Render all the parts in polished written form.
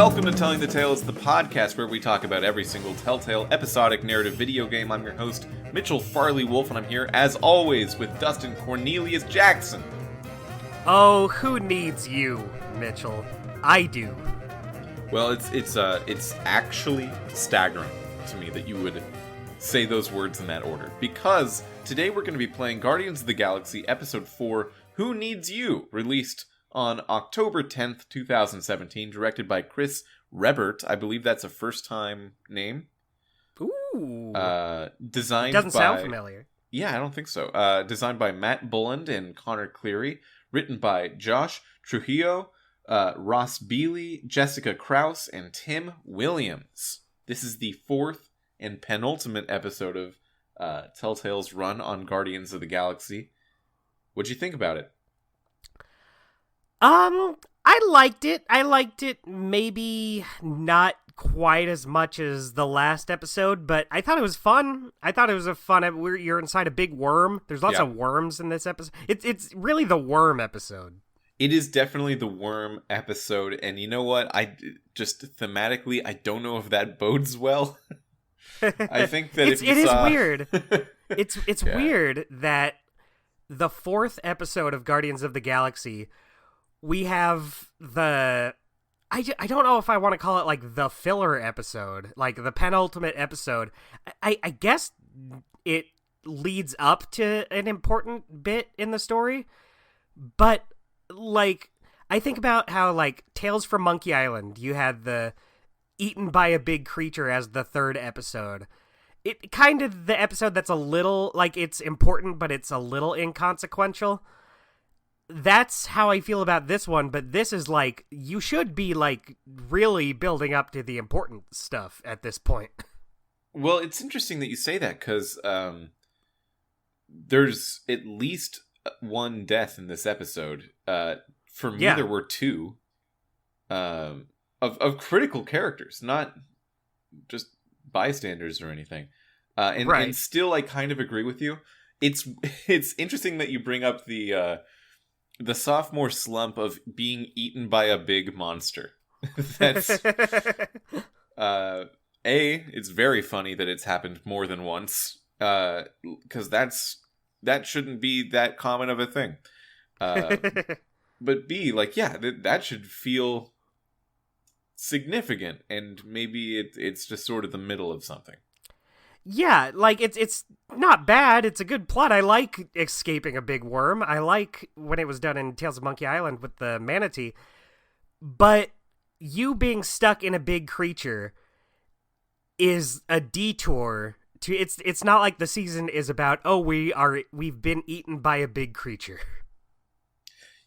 Welcome to Telling the Tales, the podcast where we talk about every single Telltale episodic narrative video game. I'm your host, Mitchell Farley Wolf, and I'm here, as always, with Dustin Cornelius Jackson. Oh, who needs you, Mitchell? I do. Well, it's actually staggering to me that you would say those words in that order, because today we're going to be playing Guardians of the Galaxy Episode 4, Who Needs You?, released on October 10th, 2017, directed by Chris Rebert. I believe that's a first-time name. Ooh. Designed Doesn't by... sound familiar. Yeah, I don't think so. Designed by Matt Bulland and Connor Cleary. Written by Josh Trujillo, Ross Bealey, Jessica Krause, and Tim Williams. This is the fourth and penultimate episode of Telltale's run on Guardians of the Galaxy. What'd you think about it? I liked it. I liked it maybe not quite as much as the last episode, but I thought it was fun. I thought it was a fun... You're inside a big worm. There's lots of worms in this episode. It's really the worm episode. It is definitely the worm episode, and you know what? I just thematically, I don't know if that bodes well. I think that it is weird. It's weird that the fourth episode of Guardians of the Galaxy, we have the... I don't know if I want to call it like the filler episode, like the penultimate episode. I guess it leads up to an important bit in the story, but like I think about how like Tales from Monkey Island, you had the eaten by a big creature as the third episode. It kind of the episode that's a little like it's important, but it's a little inconsequential. That's how I feel about this one, but this is like, you should be like really building up to the important stuff at this point. Well, it's interesting that you say that, because there's at least one death in this episode. For me, there were two of critical characters, not just bystanders or anything. And still, I kind of agree with you. It's interesting that you bring up the sophomore slump of being eaten by a big monster. That's it's very funny that it's happened more than once, because that shouldn't be that common of a thing. But B, like, that should feel significant, and maybe it's just sort of the middle of something. Yeah, like, it's not bad. It's a good plot. I like escaping a big worm. I like when it was done in Tales of Monkey Island with the manatee. But you being stuck in a big creature is a detour to... It's not like the season is about, we've been eaten by a big creature.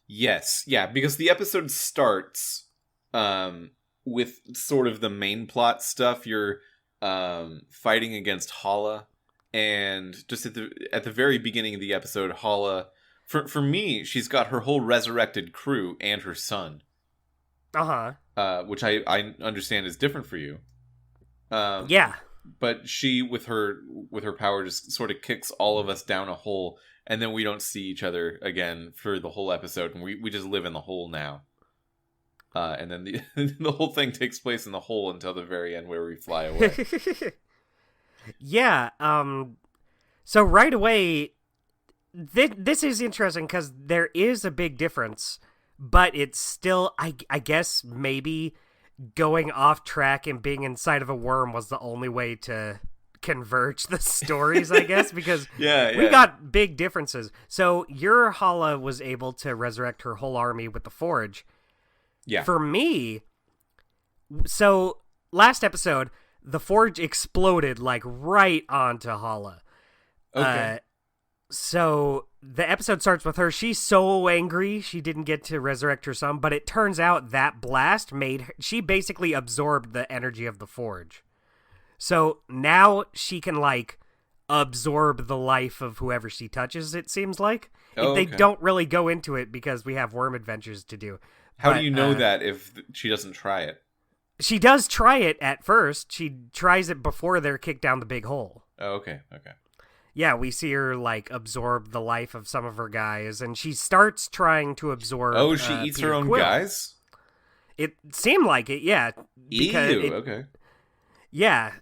Yes, yeah, because the episode starts with sort of the main plot stuff. You're fighting against Hala, and just at the very beginning of the episode, Hala, for me, she's got her whole resurrected crew and her son. Which I understand is different for you. Yeah. But she, with her power, just sort of kicks all of us down a hole, and then we don't see each other again for the whole episode, and we just live in the hole now. And then the whole thing takes place in the hole until the very end where we fly away. Yeah. So right away, this is interesting because there is a big difference, but it's still, I guess, maybe going off track and being inside of a worm was the only way to converge the stories, I guess, because we got big differences. So your Hala was able to resurrect her whole army with the Forge. Yeah. For me, so last episode, the Forge exploded like right onto Hala. Okay. So the episode starts with her. She's so angry she didn't get to resurrect her son, but it turns out that blast she basically absorbed the energy of the Forge. So now she can like absorb the life of whoever she touches, it seems like. They don't really go into it because we have worm adventures to do. How do you know that if she doesn't try it? She does try it at first. She tries it before they're kicked down the big hole. Oh, okay. Yeah, we see her, like, absorb the life of some of her guys, and she starts trying to absorb... Oh, she eats her own guys? It seemed like it, yeah. Okay. Yeah.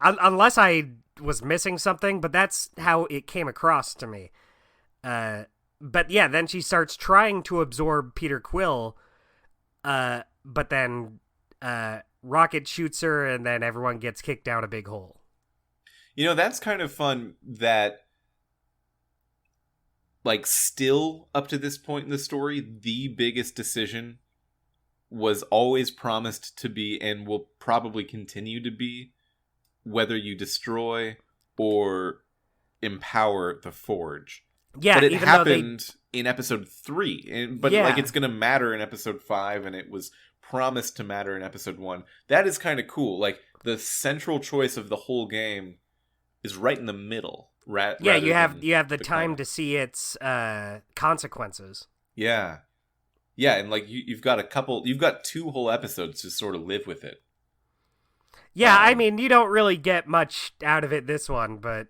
Unless I was missing something, but that's how it came across to me. But yeah, then she starts trying to absorb Peter Quill, but then Rocket shoots her, and then everyone gets kicked down a big hole. That's kind of fun that, like, still up to this point in the story, the biggest decision was always promised to be, and will probably continue to be, whether you destroy or empower the Forge. Yeah, but it happened in episode 3, but it's going to matter in episode 5, and it was promised to matter in episode 1. That is kind of cool. Like, the central choice of the whole game is right in the middle. You have the time to see its consequences. Yeah, and like you've got 2 whole episodes to sort of live with it. Yeah, I mean, you don't really get much out of it this one, but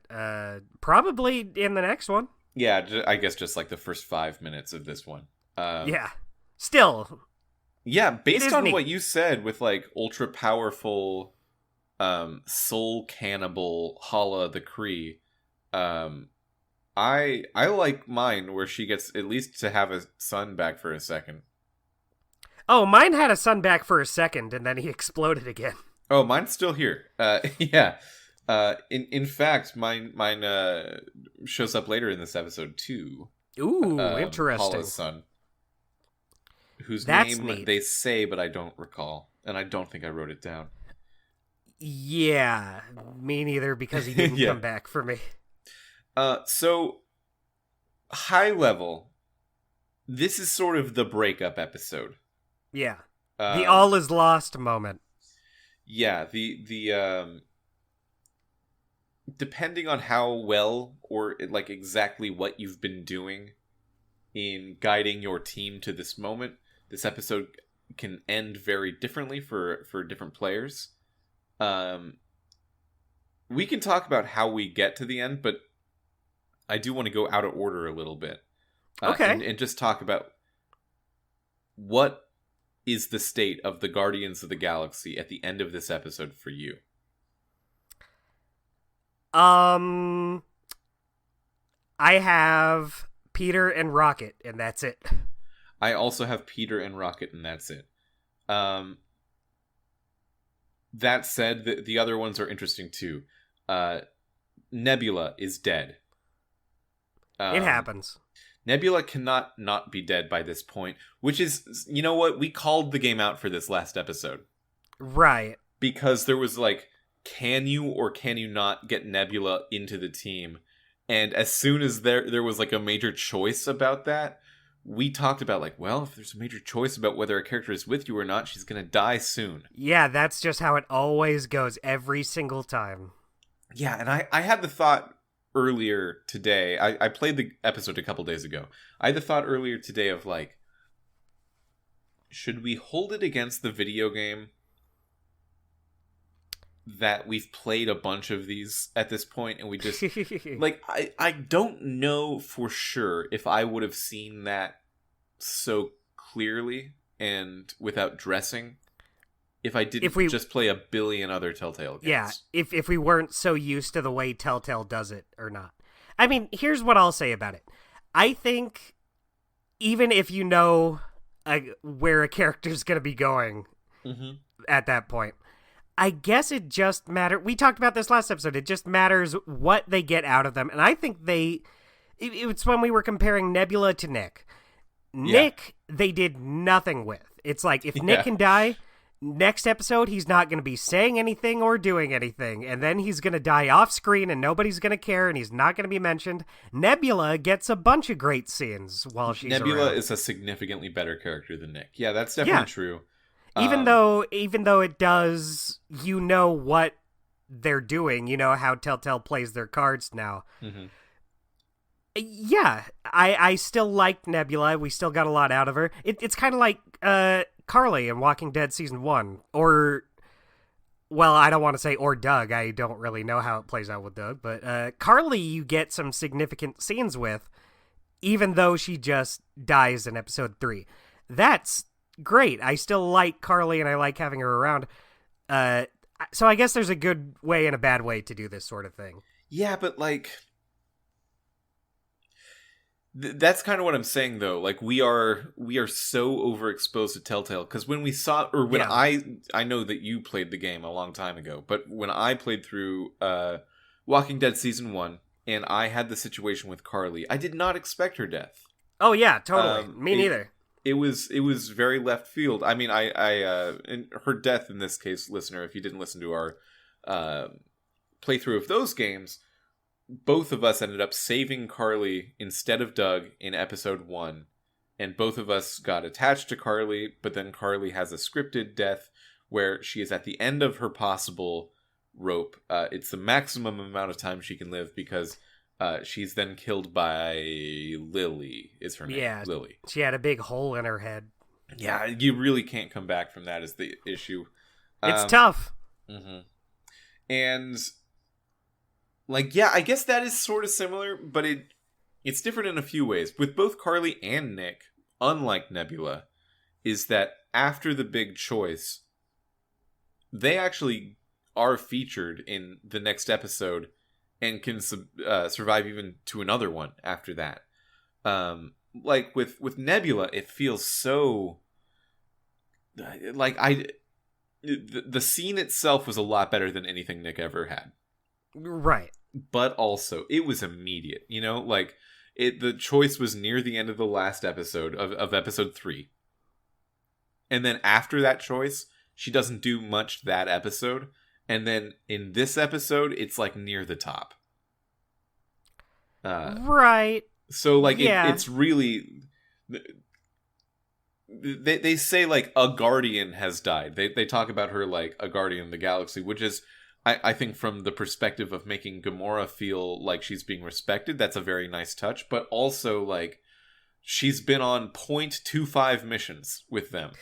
probably in the next one. Yeah, I guess just like the first 5 minutes of this one. Yeah. Still. Yeah, based on neat. what you said with like ultra powerful soul cannibal Hala the Kree, I like mine where she gets at least to have a son back for a second. Oh, mine had a son back for a second and then he exploded again. Oh, mine's still here. Yeah. In fact, mine shows up later in this episode too. Ooh, interesting. Hala's son, whose That's name neat. They say, but I don't recall, and I don't think I wrote it down. Yeah, me neither, because he didn't come back for me. So high level, this is sort of the breakup episode. Yeah, the all is lost moment. Yeah, the depending on how well or like exactly what you've been doing in guiding your team to this moment, this episode can end very differently for different players. We can talk about how we get to the end, but I do want to go out of order a little bit. Okay. And just talk about what is the state of the Guardians of the Galaxy at the end of this episode for you? I have Peter and Rocket, and that's it. I also have Peter and Rocket, and that's it. That said, the other ones are interesting too. Nebula is dead. It happens. Nebula cannot not be dead by this point, which is, you know what? We called the game out for this last episode. Right. Because there was like, can you or can you not get Nebula into the team? And as soon as there was like a major choice about that, we talked about like, well, if there's a major choice about whether a character is with you or not, she's going to die soon. Yeah, that's just how it always goes every single time. Yeah, and I had the thought earlier today. I played the episode a couple days ago. I had the thought earlier today of like, should we hold it against the video game that we've played a bunch of these at this point, and we just like I don't know for sure if I would have seen that so clearly and without dressing if I didn't just play a billion other Telltale games. Yeah, if we weren't so used to the way Telltale does it or not. I mean, here's what I'll say about it. I think even if you know where a character's going to be going at that point, I guess it just matters. We talked about this last episode. It just matters what they get out of them. And I think it's when we were comparing Nebula to Nick. Nick, they did nothing with. It's like, if Nick can die, next episode, he's not going to be saying anything or doing anything. And then he's going to die off screen and nobody's going to care and he's not going to be mentioned. Nebula gets a bunch of great scenes while she's Nebula around. is a significantly better character than Nick. Yeah, that's definitely true. Even though it does, you know what they're doing. You know how Telltale plays their cards now. Mm-hmm. Yeah, I still like Nebula. We still got a lot out of her. It's kind of like Carly in Walking Dead Season 1. Or, well, I don't want to say or Doug. I don't really know how it plays out with Doug. But Carly, you get some significant scenes with, even though she just dies in episode 3. That's great. I still like Carly, and I like having her around. So I guess there's a good way and a bad way to do this sort of thing. Yeah, but like, that's kind of what I'm saying though. Like we are so overexposed to Telltale because when we saw, or when I know that you played the game a long time ago, but when I played through Walking Dead season 1 and I had the situation with Carly, I did not expect her death. Oh yeah, totally. Me neither. It was very left field. I mean, and her death in this case, listener, if you didn't listen to our playthrough of those games, both of us ended up saving Carly instead of Doug in episode 1, and both of us got attached to Carly, but then Carly has a scripted death where she is at the end of her possible rope. It's the maximum amount of time she can live because she's then killed by Lily, is her name. Yeah, Lily. She had a big hole in her head. Yeah, you really can't come back from that is the issue. It's tough. Mm-hmm. And like, yeah, I guess that is sort of similar, but it's different in a few ways. With both Carly and Nick, unlike Nebula, is that after the big choice, they actually are featured in the next episode and can survive even to another one after that. Like with Nebula, it feels so like the scene itself was a lot better than anything Nick ever had. Right. But also, it was immediate, you know? Like, the choice was near the end of the last episode of episode 3. And then after that choice, she doesn't do much that episode. And then in this episode, it's like near the top. Right. So, like, it's really... They say, like, a Guardian has died. They talk about her like a Guardian of the Galaxy, which is... I think from the perspective of making Gamora feel like she's being respected, that's a very nice touch. But also, like, she's been on 0.25 missions with them.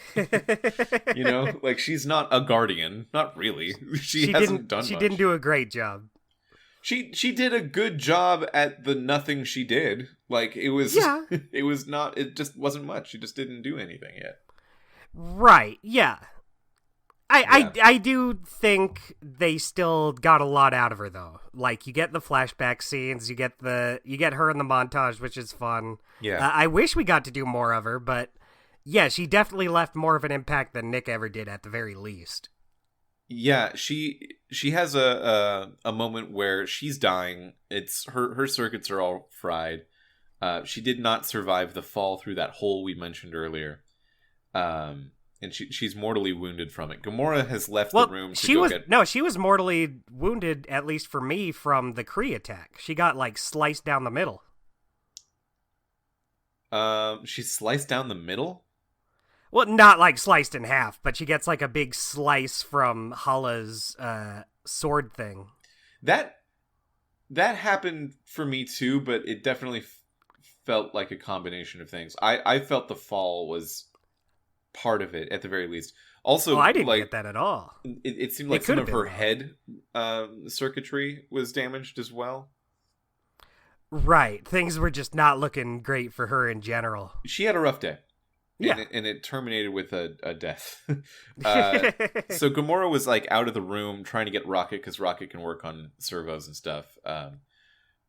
You know? Like, she's not a Guardian. Not really. She hasn't done much. She didn't do a great job. She did a good job at the nothing she did. Like, it was... Yeah. It was not... It just wasn't much. She just didn't do anything yet. Right. Yeah. I do think they still got a lot out of her though. Like you get the flashback scenes, you get her in the montage, which is fun. Yeah. I wish we got to do more of her, but yeah, she definitely left more of an impact than Nick ever did at the very least. Yeah, she has a moment where she's dying. It's her circuits are all fried. She did not survive the fall through that hole we mentioned earlier. And she's mortally wounded from it. Gamora has left the room she was mortally wounded, at least for me, from the Kree attack. She got, like, sliced down the middle. She's sliced down the middle? Well, not, like, sliced in half, but she gets, like, a big slice from Hala's sword thing. That happened for me, too, but it definitely felt like a combination of things. I felt the fall was... part of it at the very least. Also, I didn't get that at all. It seemed like some of her head circuitry was damaged as well. Right, things were just not looking great for her in general. She had a rough day. Yeah, and it terminated with a death. So Gamora was like out of the room trying to get Rocket because Rocket can work on servos and stuff.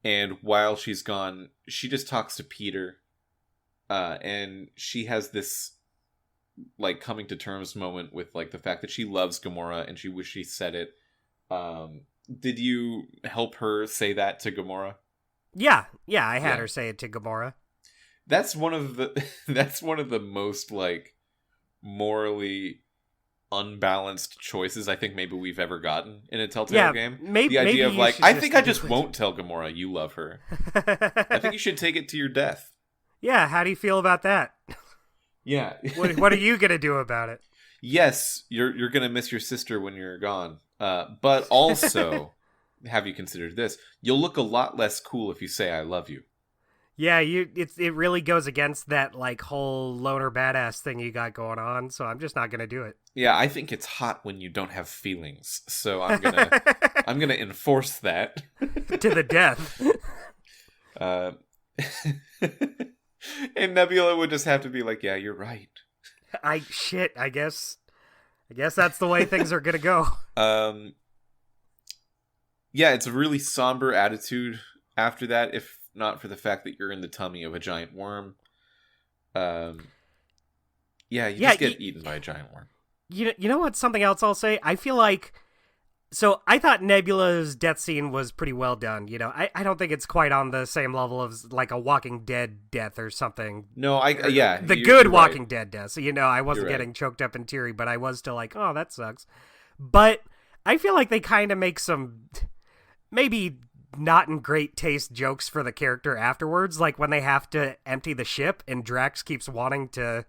And while she's gone, she just talks to Peter, and she has this like coming to terms moment with like the fact that she loves Gamora and she wishes she said it. Did you help her say that to Gamora? Yeah, I had her say it to Gamora. That's one of the most like morally unbalanced choices I think maybe we've ever gotten in a Telltale game. The idea of like, I think I just won't tell Gamora you love her. I think you should take it to your death. Yeah, how do you feel about that? Yeah. What are you gonna do about it? Yes, you're gonna miss your sister when you're gone. But also, have you considered this? You'll look a lot less cool if you say I love you. Yeah, it really goes against that like whole loner badass thing you got going on, so I'm just not gonna do it. Yeah, I think it's hot when you don't have feelings, so I'm gonna enforce that to the death. And Nebula would just have to be like, yeah, you're right. I guess that's the way things are gonna go. Yeah, it's a really somber attitude after that, if not for the fact that you're in the tummy of a giant worm. Yeah, you just get eaten by a giant worm. You know what? Something else I'll say. I feel like, so I thought Nebula's death scene was pretty well done. You know, I don't think it's quite on the same level of like a Walking Dead death or something. No, the good Walking Dead death. So, you know, I wasn't getting choked up and teary, but I was still like, oh, that sucks. But I feel like they kind of make some maybe not in great taste jokes for the character afterwards, like when they have to empty the ship and Drax keeps wanting to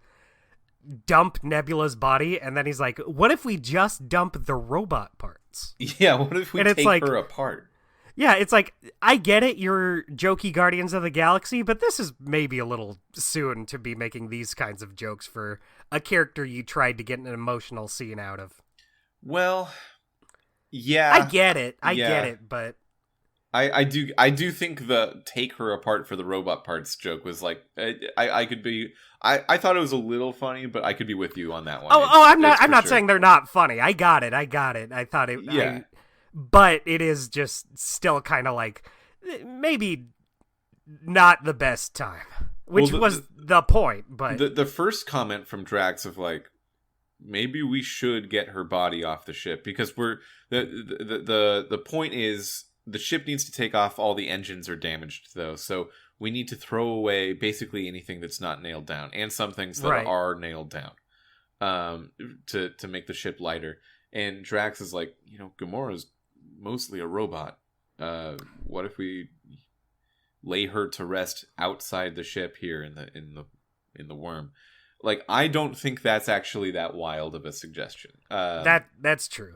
dump Nebula's body, and then he's like, what if we just dump the robot parts? Yeah, what if we take her apart? Yeah, it's like, I get it, you're jokey Guardians of the Galaxy, but this is maybe a little soon to be making these kinds of jokes for a character you tried to get an emotional scene out of. Well, yeah. I get it, but I do think the take her apart for the robot parts joke was like, I could be, I thought it was a little funny, but I could be with you on that one. I'm not saying they're not funny. I got it. I thought it. Yeah. But it is just still kind of like maybe not the best time, which was the point. But the first comment from Drax of like, maybe we should get her body off the ship because the point is the ship needs to take off. All the engines are damaged though, so we need to throw away basically anything that's not nailed down and some things that are nailed down to make the ship lighter. And Drax is like, you know, Gamora's mostly a robot. What if we lay her to rest outside the ship here in the worm? Like, I don't think that's actually that wild of a suggestion. That's true.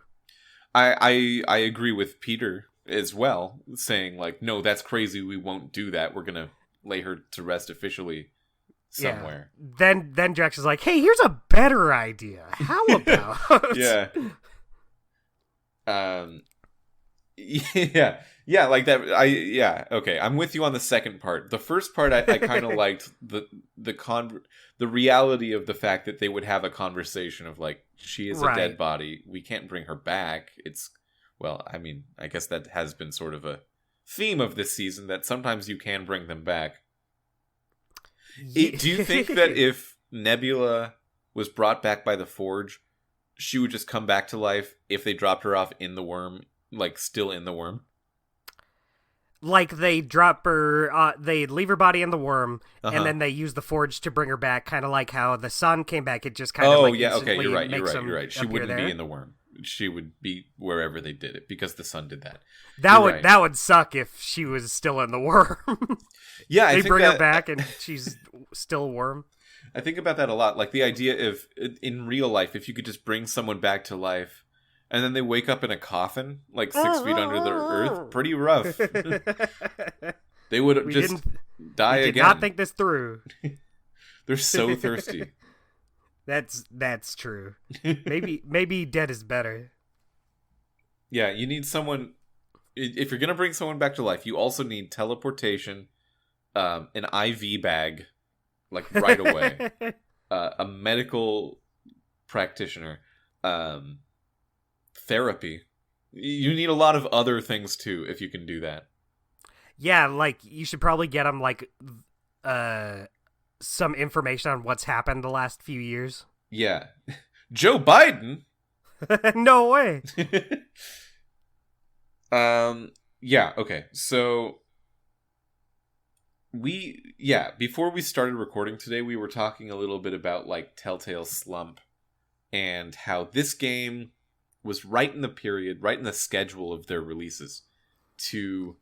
I agree with Peter as well, saying like, no, that's crazy. We won't do that. We're gonna lay her to rest officially somewhere. Yeah. Then Drax is like, hey, here's a better idea. How about? Yeah. Yeah, like that. Okay, I'm with you on the second part. The first part, I kind of liked the reality of the fact that they would have a conversation of like, she is a dead body. We can't bring her back. Well, I mean, I guess that has been sort of a theme of this season that sometimes you can bring them back. Do you think that if Nebula was brought back by the Forge, she would just come back to life if they dropped her off in the worm, like still in the worm? Like they drop her, they leave her body in the worm, and then they use the Forge to bring her back, kind of like how the sun came back. It just kind of like okay, you're right. She wouldn't be in the worm. She would be wherever they did it because the sun did that. That would suck if she was still in the worm. Yeah, they bring her back and she's still a worm. I think about that a lot. Like the idea of in real life, if you could just bring someone back to life, and then they wake up in a coffin, like 6 feet under the earth, pretty rough. They would die again. Did not think this through. They're so thirsty. That's true. Maybe dead is better. Yeah, you need someone. If you're gonna bring someone back to life, you also need teleportation, an IV bag, like right away, a medical practitioner, therapy. You need a lot of other things too if you can do that. Yeah, like you should probably get them like some information on what's happened the last few years. Yeah. Joe Biden? No way. Yeah, okay. So before we started recording today, we were talking a little bit about like Telltale's slump and how this game was right in the period, right in the schedule of their releases to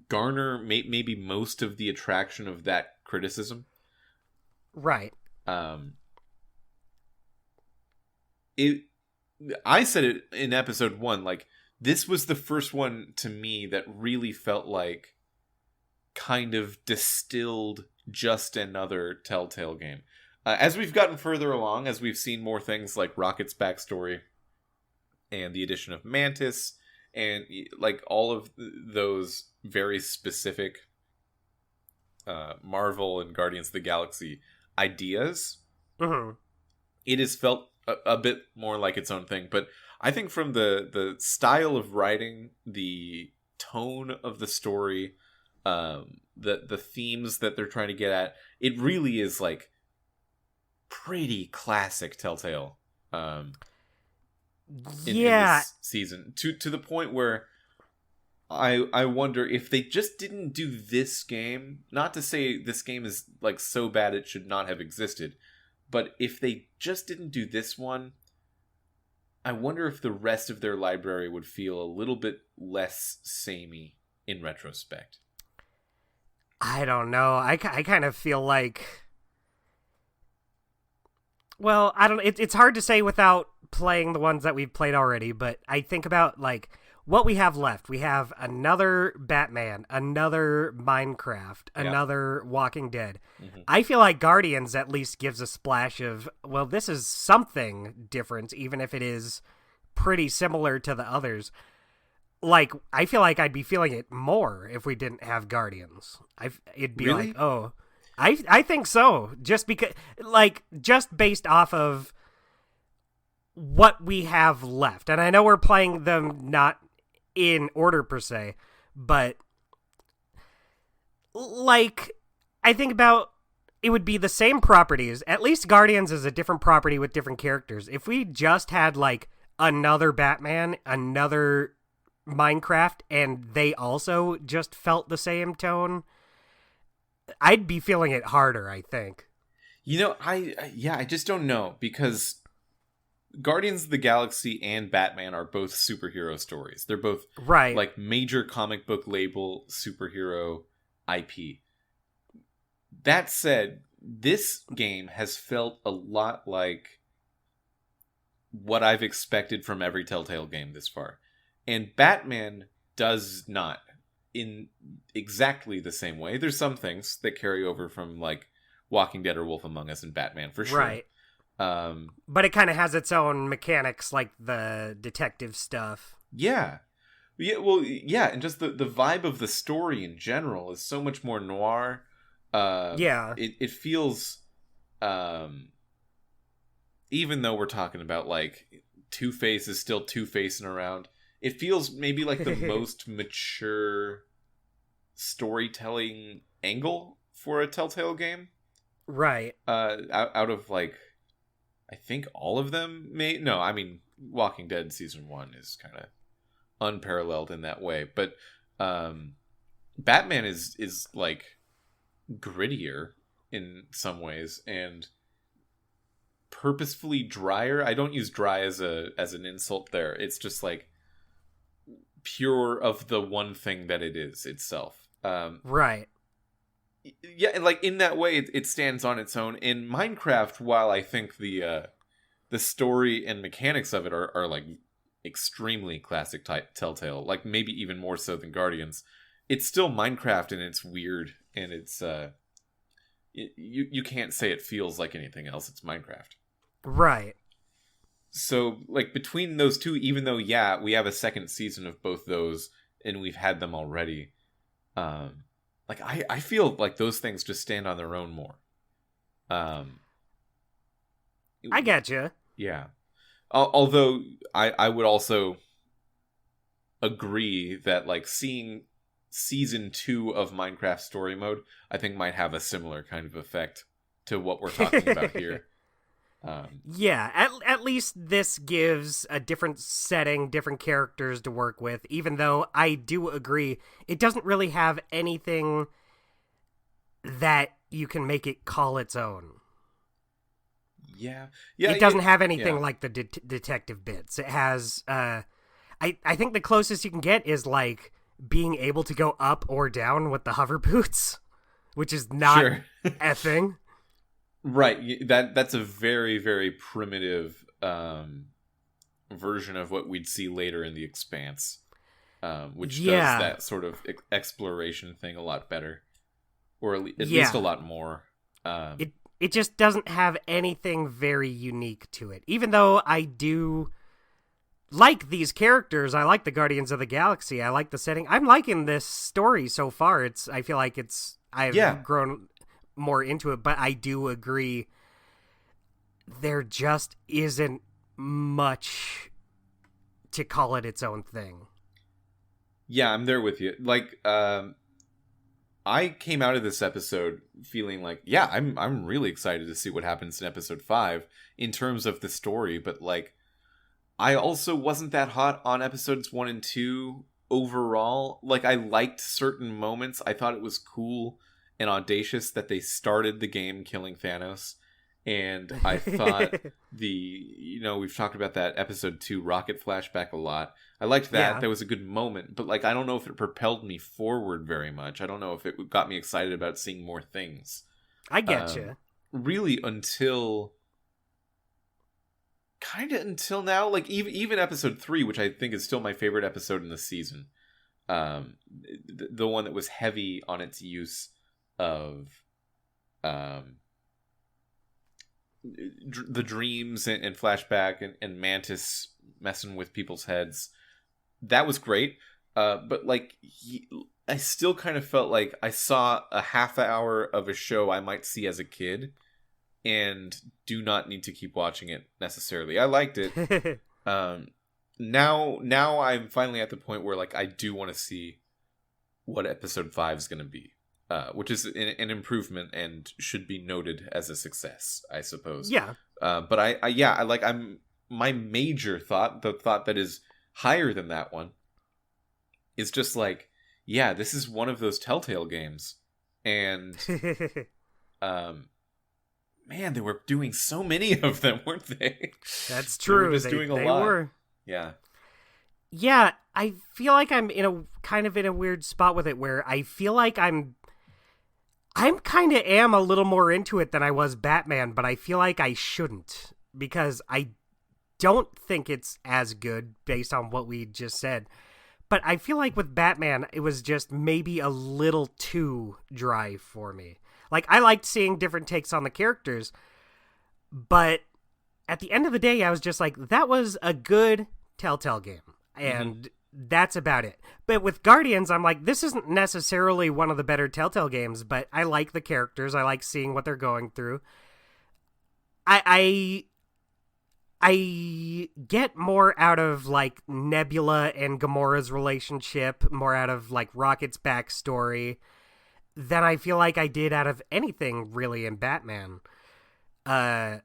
garner maybe most of the attraction of that criticism. Right. I said it in episode 1, like, this was the first one to me that really felt like kind of distilled just another Telltale game. As we've gotten further along, as we've seen more things like Rocket's backstory and the addition of Mantis and like all of those very specific Marvel and Guardians of the Galaxy ideas, it has felt a bit more like its own thing. But I think from the style of writing, the tone of the story, the themes that they're trying to get at, it really is like pretty classic Telltale. In this season, to the point where I wonder if they just didn't do this game. Not to say this game is like so bad it should not have existed, but if they just didn't do this one, I wonder if the rest of their library would feel a little bit less samey in retrospect. I don't know. I kind of feel like... Well, I don't... It's hard to say without playing the ones that we've played already, but I think about, like, what we have left. We have another Batman, another Minecraft, another Walking Dead. Mm-hmm. I feel like Guardians at least gives a splash of, well, this is something different, even if it is pretty similar to the others. Like, I feel like I'd be feeling it more if we didn't have Guardians. It'd be really? Like, oh, I think so. Just because, like, just based off of what we have left. And I know we're playing them not in order per se, but like, I think about it would be the same properties. At least Guardians is a different property with different characters. If we just had like another Batman, another Minecraft, and they also just felt the same tone, I'd be feeling it harder, I think. You know, I just don't know, because Guardians of the Galaxy and Batman are both superhero stories. They're both like major comic book label superhero IP. That said, this game has felt a lot like what I've expected from every Telltale game this far. And Batman does not in exactly the same way. There's some things that carry over from like Walking Dead or Wolf Among Us and Batman for sure. Right. But it kind of has its own mechanics, like the detective stuff. Yeah. Well, yeah, and just the vibe of the story in general is so much more noir. It feels, even though we're talking about like Two-Face is still Two-Facing around, it feels maybe like the most mature storytelling angle for a Telltale game. Right. Out of like, I think all of them Walking Dead Season 1 is kind of unparalleled in that way. But Batman is like grittier in some ways and purposefully drier. I don't use dry as an insult there. It's just like pure of the one thing that it is itself. Right. Yeah, and like in that way, it stands on its own. In Minecraft, while I think the story and mechanics of it are like extremely classic type Telltale, like maybe even more so than Guardians, it's still Minecraft and it's weird and it's you can't say it feels like anything else. It's Minecraft, right? So like between those two, even though we have a second season of both those and we've had them already, like I feel like those things just stand on their own more. I getcha. Yeah. Although I would also agree that like seeing season 2 of Minecraft story mode, I think might have a similar kind of effect to what we're talking about here. Yeah, at least this gives a different setting, different characters to work with, even though I do agree it doesn't really have anything that you can make it call its own. Yeah. It doesn't have anything like the detective bits. It has, I think the closest you can get is like being able to go up or down with the hover boots, which is not a thing. Right, that's a very, very primitive version of what we'd see later in The Expanse, which does that sort of exploration thing a lot better, or at least a lot more. It just doesn't have anything very unique to it, even though I do like these characters. I like the Guardians of the Galaxy. I like the setting. I'm liking this story so far. I feel like I've grown more into it, but I do agree there just isn't much to call it its own thing. Yeah, I'm there with you. Like, I came out of this episode feeling like, yeah, I'm really excited to see what happens in episode 5 in terms of the story, but like, I also wasn't that hot on episodes 1 and 2 overall. Like, I liked certain moments. I thought it was cool and audacious that they started the game killing Thanos. And I thought we've talked about that episode 2 rocket flashback a lot. I liked that. Yeah. That was a good moment. But, like, I don't know if it propelled me forward very much. I don't know if it got me excited about seeing more things. I get you. Really, until now. Like, even episode 3, which I think is still my favorite episode in the season. The one that was heavy on its use of the dreams and flashback and Mantis messing with people's heads. That was great. But like, I still kind of felt like I saw a half hour of a show I might see as a kid and do not need to keep watching it necessarily. I liked it. Now I'm finally at the point where like I do want to see what episode 5 is going to be. Which is an improvement and should be noted as a success, I suppose. Yeah. But I'm my major thought, the thought that is higher than that one, is just like, yeah, this is one of those Telltale games, and man, they were doing so many of them, weren't they? That's true. They were just doing a lot. Were. Yeah. Yeah, I feel like I'm in a weird spot with it where I feel like I'm kind of am a little more into it than I was Batman, but I feel like I shouldn't because I don't think it's as good based on what we just said. But I feel like with Batman, it was just maybe a little too dry for me. Like, I liked seeing different takes on the characters, but at the end of the day, I was just like, that was a good Telltale game, and that's about it. But with Guardians, I'm like, this isn't necessarily one of the better Telltale games, but I like the characters. I like seeing what they're going through. I get more out of, like, Nebula and Gamora's relationship, more out of, like, Rocket's backstory than I feel like I did out of anything, really, in Batman. And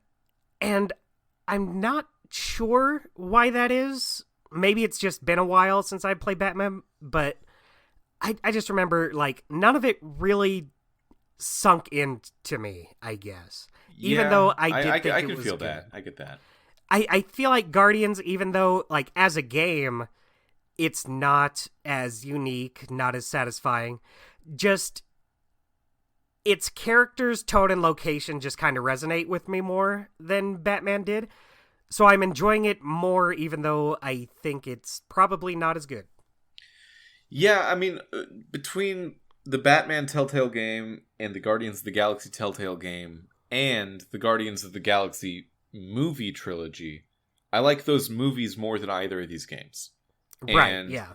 I'm not sure why that is. Maybe it's just been a while since I played Batman, but I just remember, like, none of it really sunk into me, I guess. Yeah, even though I did think I it can was feel good. that. I get that. I feel like Guardians, even though, like, as a game, it's not as unique, not as satisfying, just its characters, tone, and location just kind of resonate with me more than Batman did. So I'm enjoying it more, even though I think it's probably not as good. Yeah, I mean, between the Batman Telltale game and the Guardians of the Galaxy Telltale game and the Guardians of the Galaxy movie trilogy, I like those movies more than either of these games. Right, and, yeah.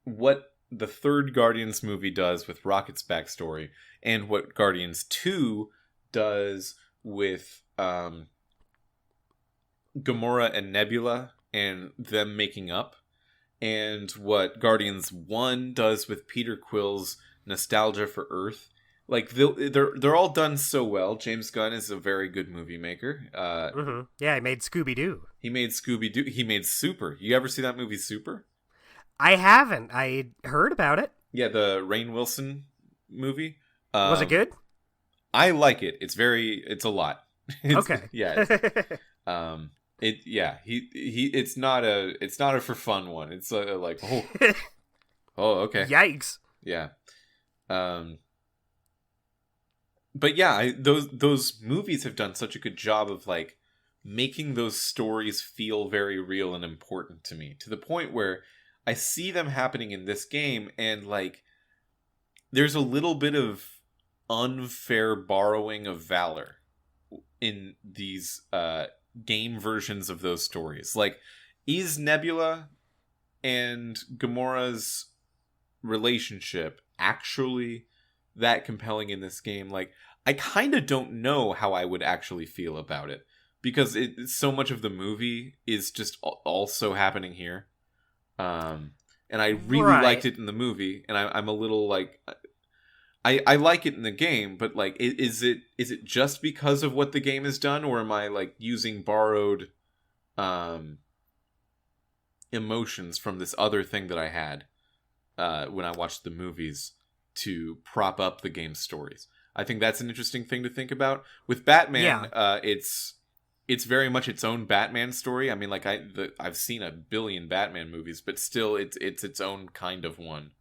What the third Guardians movie does with Rocket's backstory and what Guardians 2 does with Gamora and Nebula and them making up, and what Guardians 1 does with Peter Quill's nostalgia for Earth. Like, they're all done so well. James Gunn is a very good movie maker. Yeah, he made Scooby-Doo. He made Scooby-Doo. He made Super. You ever see that movie Super? I haven't. I heard about it. Yeah, the Rainn Wilson movie. Was it good? I like it. It's a lot. Okay. Yeah. It's not a for fun one. It's like, okay. Yikes. Yeah. But yeah, those movies have done such a good job of, like, making those stories feel very real and important to me, to the point where I see them happening in this game, and, like, there's a little bit of unfair borrowing of valor in these game versions of those stories. Like, is Nebula and Gamora's relationship actually that compelling in this game? Like, I kind of don't know how I would actually feel about it, because so much of the movie is just also happening here. And I really liked it in the movie, and I'm a little like, I like it in the game, but like, is it just because of what the game has done, or am I like using borrowed emotions from this other thing that I had when I watched the movies to prop up the game's stories? I think that's an interesting thing to think about. With Batman, it's very much its own Batman story. I mean, like I've seen a billion Batman movies, but still, it's its own kind of one.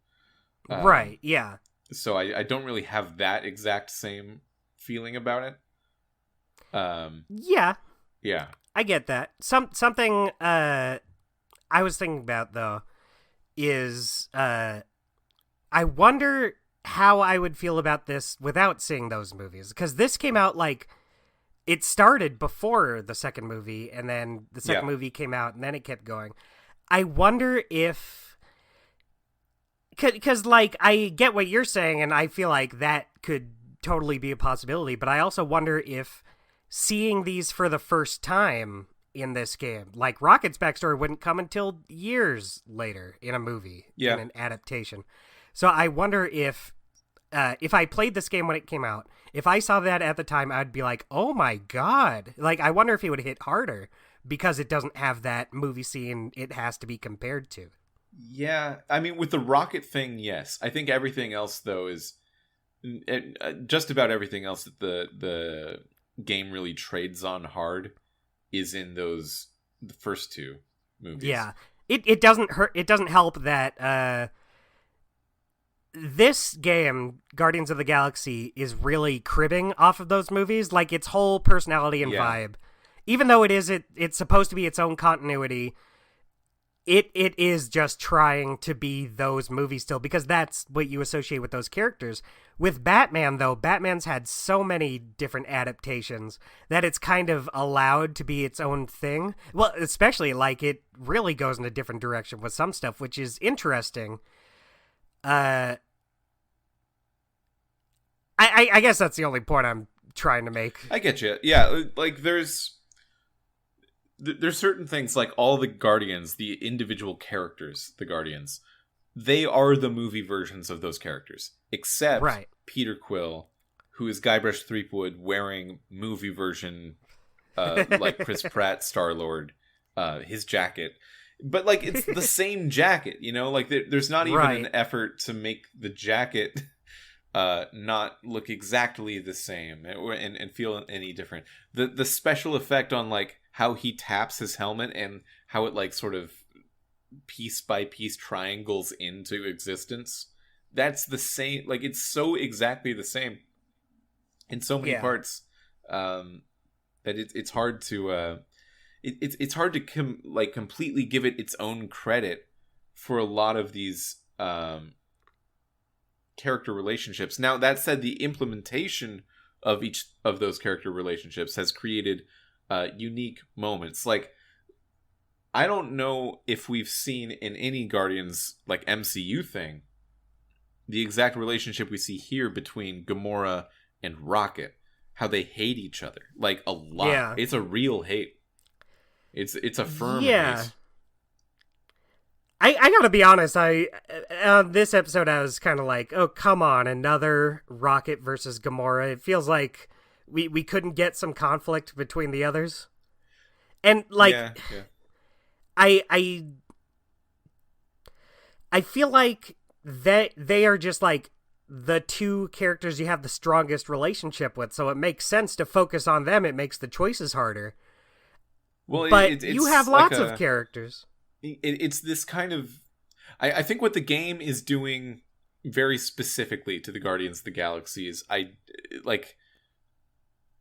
Right? Yeah. So I don't really have that exact same feeling about it. Yeah. Yeah. I get that. Something I was thinking about though is I wonder how I would feel about this without seeing those movies, because this came out like it started before the second movie, and then the second movie came out, and then it kept going. I wonder if, because like I get what you're saying, and I feel like that could totally be a possibility, but I also wonder if seeing these for the first time in this game, like Rocket's backstory wouldn't come until years later in a movie, in an adaptation. So I wonder if I played this game when it came out, if I saw that at the time, I'd be like, oh my God. Like, I wonder if it would hit harder because it doesn't have that movie scene it has to be compared to. Yeah, I mean, with the rocket thing, yes. I think everything else, though, is just about everything else that the game really trades on hard is in the first two movies. Yeah, it doesn't hurt. It doesn't help that this game, Guardians of the Galaxy, is really cribbing off of those movies, like its whole personality and vibe. Even though it's supposed to be its own continuity, it is just trying to be those movies still, because that's what you associate with those characters. With Batman, though, Batman's had so many different adaptations that it's kind of allowed to be its own thing. Well, especially, like, it really goes in a different direction with some stuff, which is interesting. I guess that's the only point I'm trying to make. I get you. Yeah, like there's certain things, like all the Guardians, the individual characters, the Guardians, they are the movie versions of those characters, except Peter Quill, who is Guybrush Threepwood wearing movie version, like Chris Pratt Star-Lord, his jacket. But, like, it's the same jacket, you know? Like, there's not even an effort to make the jacket not look exactly the same and feel any different. The special effect on, like, how he taps his helmet and how it, like, sort of piece by piece triangles into existence, that's the same. Like, it's so exactly the same in so many parts that it's hard to... It's hard to completely give it its own credit for a lot of these character relationships. Now, that said, the implementation of each of those character relationships has created unique moments. Like, I don't know if we've seen in any Guardians, like, MCU thing, the exact relationship we see here between Gamora and Rocket. How they hate each other. Like, a lot. Yeah. It's a real hate. It's a firm hate. I gotta be honest, this episode I was kind of like, oh, come on, another Rocket versus Gamora. It feels like we couldn't get some conflict between the others. And, like, I feel like they are just, like, the two characters you have the strongest relationship with, so it makes sense to focus on them. It makes the choices harder. Well, but you have lots of characters. It's this kind of... I think what the game is doing very specifically to the Guardians of the Galaxy is like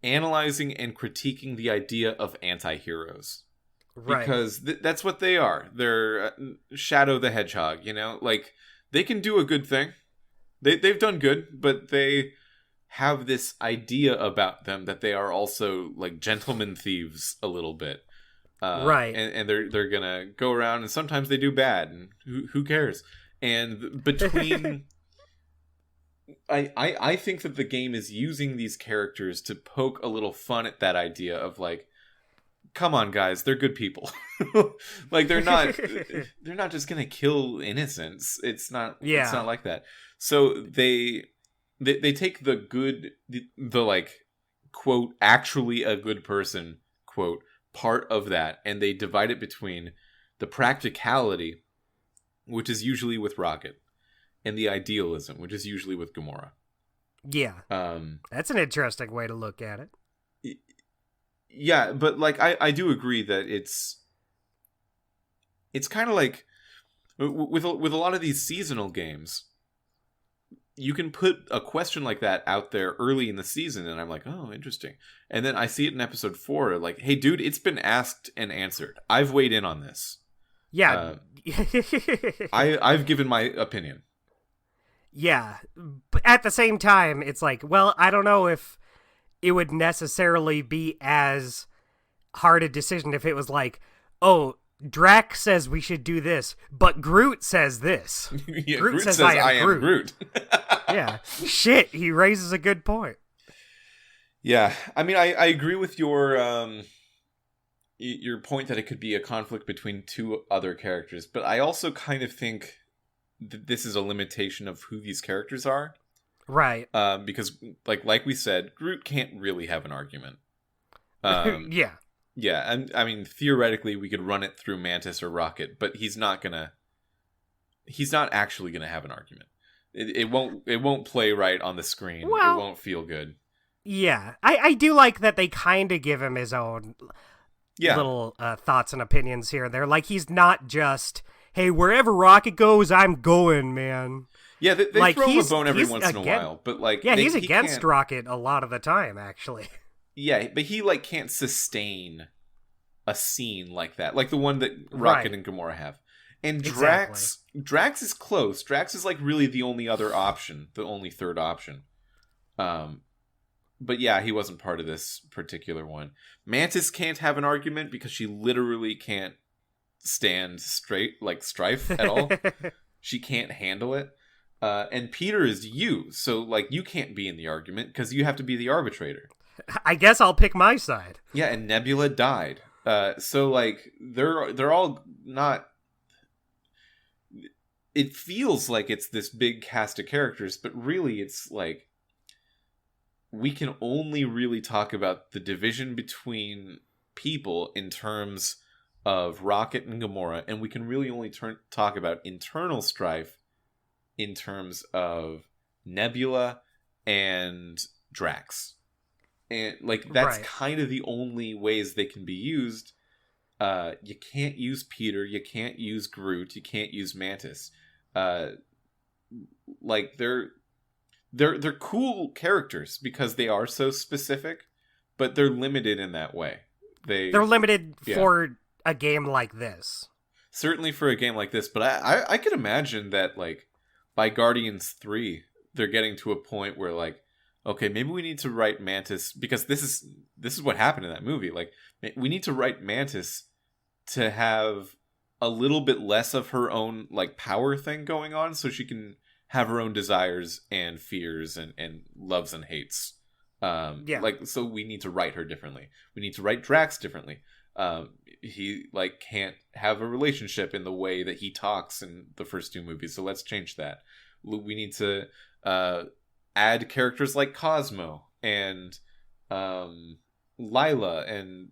analyzing and critiquing the idea of anti-heroes. Right. Because that's what they are. They're Shadow the Hedgehog, you know? Like, they can do a good thing. They've done good, but they have this idea about them that they are also, like, gentleman thieves a little bit. And they're gonna go around, and sometimes they do bad, and who cares? And between I think that the game is using these characters to poke a little fun at that idea of like, come on guys, they're good people. Like they're not just gonna kill innocents. It's not like that. So they take the good, the like, quote, actually a good person, quote, part of that, and they divide it between the practicality, which is usually with Rocket, and the idealism, which is usually with Gamora. Yeah. That's an interesting way to look at it. Yeah, but like I do agree that it's kind of like with a lot of these seasonal games, you can put a question like that out there early in the season, and I'm like, oh, interesting. And then I see it in episode 4, like, hey, dude, it's been asked and answered. I've weighed in on this. Yeah. I've given my opinion. Yeah. But at the same time, it's like, well, I don't know if it would necessarily be as hard a decision if it was like, oh, Drax says we should do this, but Groot says this. Yeah, Groot says I am Groot. Yeah. Shit, he raises a good point. Yeah. I mean, I agree with your point that it could be a conflict between two other characters, but I also kind of think that this is a limitation of who these characters are. Right. Because like we said, Groot can't really have an argument. Yeah. Yeah, and I mean, theoretically, we could run it through Mantis or Rocket, but he's not actually gonna have an argument. It won't play right on the screen. Well, it won't feel good. Yeah, I do like that they kind of give him his own little thoughts and opinions here and there. Like, he's not just, hey, wherever Rocket goes, I'm going, man. Yeah, they like, throw him a bone every once in a while, but like, yeah, he's against Rocket a lot of the time, actually. Yeah, but he like can't sustain a scene like that, like the one that Rocket and Gamora have. And Drax is close. Drax is like really the only other option, the only third option. But yeah, he wasn't part of this particular one. Mantis can't have an argument because she literally can't stand straight like strife at all. She can't handle it. And Peter is you, so like you can't be in the argument because you have to be the arbitrator. I guess I'll pick my side. Yeah, and Nebula died. So like they're all not. It feels like it's this big cast of characters, but really it's like we can only really talk about the division between people in terms of Rocket and Gamora, and we can really only talk about internal strife in terms of Nebula and Drax. And like that's kind of the only ways they can be used. You can't use Peter, you can't use Groot, you can't use Mantis. Like they're cool characters because they are so specific, but they're limited in that way. They're limited for a game like this. Certainly for a game like this, but I could imagine that like by Guardians 3, they're getting to a point where like, okay, maybe we need to write Mantis, because this is what happened in that movie. Like, we need to write Mantis to have a little bit less of her own like power thing going on, so she can have her own desires and fears and loves and hates. Like, so we need to write her differently. We need to write Drax differently. He like can't have a relationship in the way that he talks in the first two movies, so let's change that. We need to add characters like Cosmo and Lila and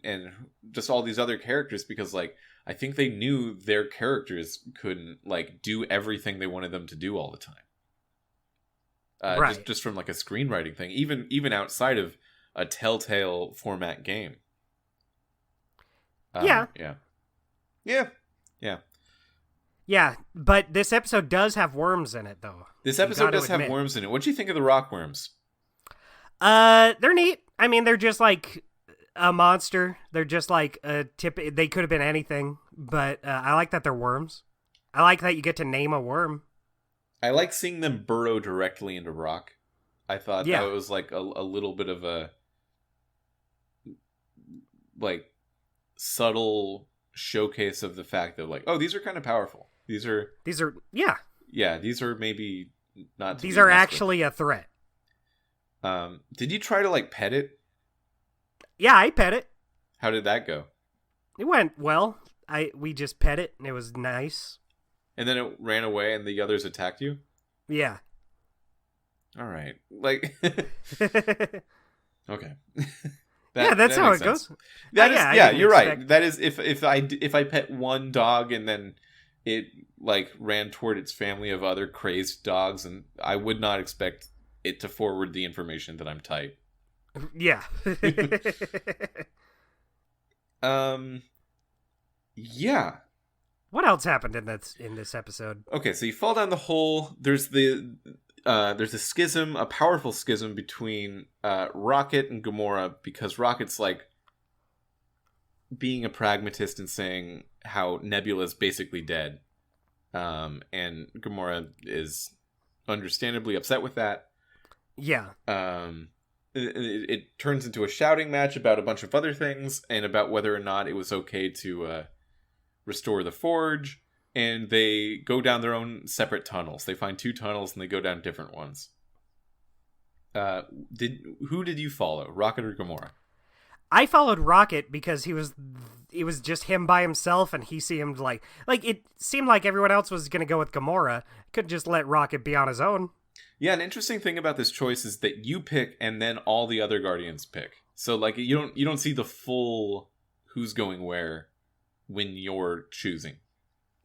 just all these other characters, because like I think they knew their characters couldn't like do everything they wanted them to do all the time. Just from like a screenwriting thing, even outside of a Telltale format game. Yeah, but this episode does have worms in it, though. This episode does have worms in it. What do you think of the rock worms? They're neat. I mean, they're just like a monster. They're just like a tip. They could have been anything, but I like that they're worms. I like that you get to name a worm. I like seeing them burrow directly into rock. I thought that was like a little bit of a like subtle showcase of the fact that like, oh, these are kind of powerful. These are these are maybe not to These be are messed actually a threat. with. Did you try to like pet it? Yeah, I pet it. How did that go? It went well. We just pet it, and it was nice. And then it ran away, and the others attacked you? Yeah. All right. Like, okay. That's how it goes. You're right. That is if I pet one dog and then it like ran toward its family of other crazed dogs, and I would not expect it to forward the information that I'm tight. Yeah. Yeah. What else happened in this episode? Okay, so you fall down the hole. There's a schism, a powerful schism between Rocket and Gamora, because Rocket's like being a pragmatist and saying how Nebula's basically dead. And Gamora is understandably upset with that. Yeah. It turns into a shouting match about a bunch of other things and about whether or not it was okay to restore the forge, and they go down their own separate tunnels. They find 2 tunnels and they go down different ones. Who did you follow, Rocket or Gamora? I followed Rocket because it was just him by himself, and he seemed like it seemed like everyone else was going to go with Gamora. Couldn't just let Rocket be on his own. Yeah, an interesting thing about this choice is that you pick and then all the other Guardians pick. So like you don't see the full who's going where when you're choosing.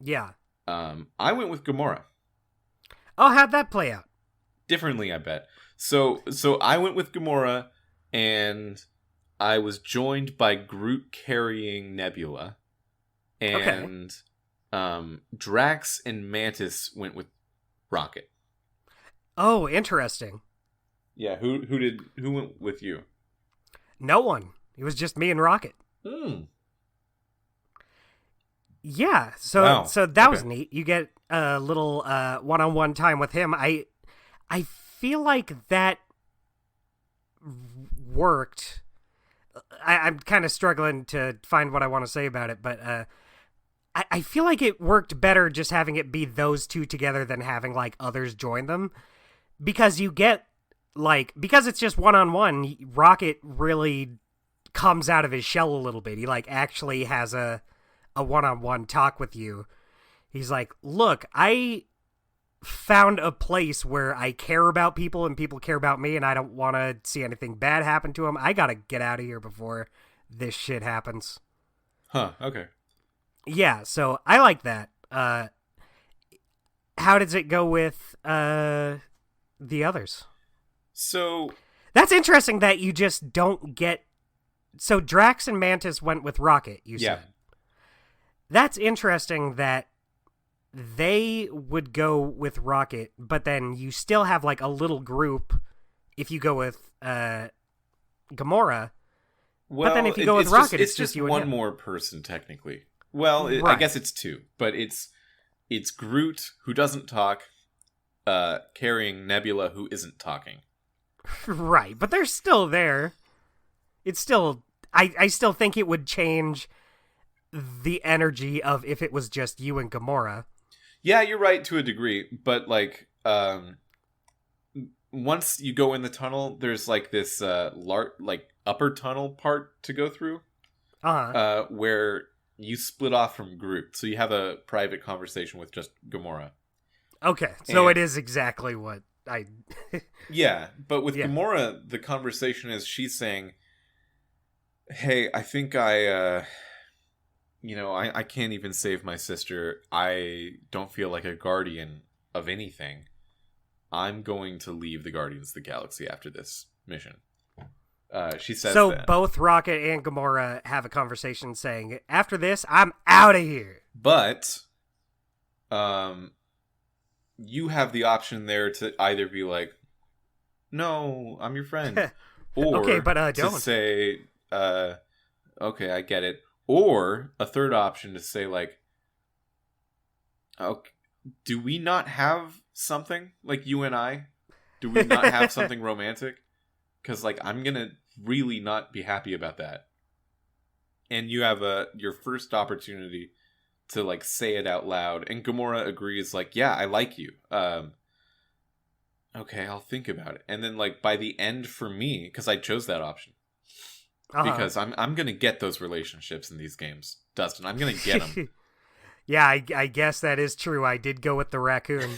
Yeah. I went with Gamora. Oh, how'd that play out? Differently, I bet. So I went with Gamora, and I was joined by Groot carrying Nebula, and Drax and Mantis went with Rocket. Oh, interesting. Yeah, who went with you? No one. It was just me and Rocket. Yeah, so that was neat. You get a little one-on-one time with him. I feel like that worked. I'm kind of struggling to find what I want to say about it, but I feel like it worked better just having it be those 2 together than having like others join them, because you get because it's just one-on-one. Rocket really comes out of his shell a little bit. He like actually has a one-on-one talk with you. He's like, look, I found a place where I care about people and people care about me, and I don't want to see anything bad happen to them. I gotta get out of here before this shit happens. Huh, okay. Yeah, so I like that. How does it go with the others? So that's interesting that you just don't get... So Drax and Mantis went with Rocket, you said. That's interesting that they would go with Rocket, but then you still have like a little group if you go with Gamora. Well, but then if you go with Rocket, it's just you and one him. more person technically. Well, Right. I guess it's 2, but it's Groot, who doesn't talk, carrying Nebula, who isn't talking. Right, but they're still there. It's still... I still think it would change the energy of if it was just you and Gamora. Yeah, you're right to a degree, but like once you go in the tunnel, there's like this upper tunnel part to go through, where you split off from Groot, so you have a private conversation with just Gamora. Okay, so it is exactly what I... Yeah, but with Gamora, the conversation is she's saying, hey, I think I can't even save my sister. I don't feel like a guardian of anything. I'm going to leave the Guardians of the Galaxy after this mission. She says so that. Both Rocket and Gamora have a conversation saying, after this, I'm out of here. But you have the option there to either be like, no, I'm your friend. Or okay, but don't. To say, okay, I get it. Or a third option to say like, okay, do we not have something like you and I? Do we not have something romantic? Because like I'm gonna really not be happy about that. And you have your first opportunity to like say it out loud, and Gamora agrees like, yeah, I like you. okay, I'll think about it. And then like by the end for me, because I chose that option, because I'm gonna get those relationships in these games, Dustin. I'm gonna get them. Yeah, I guess that is true. I did go with the raccoon.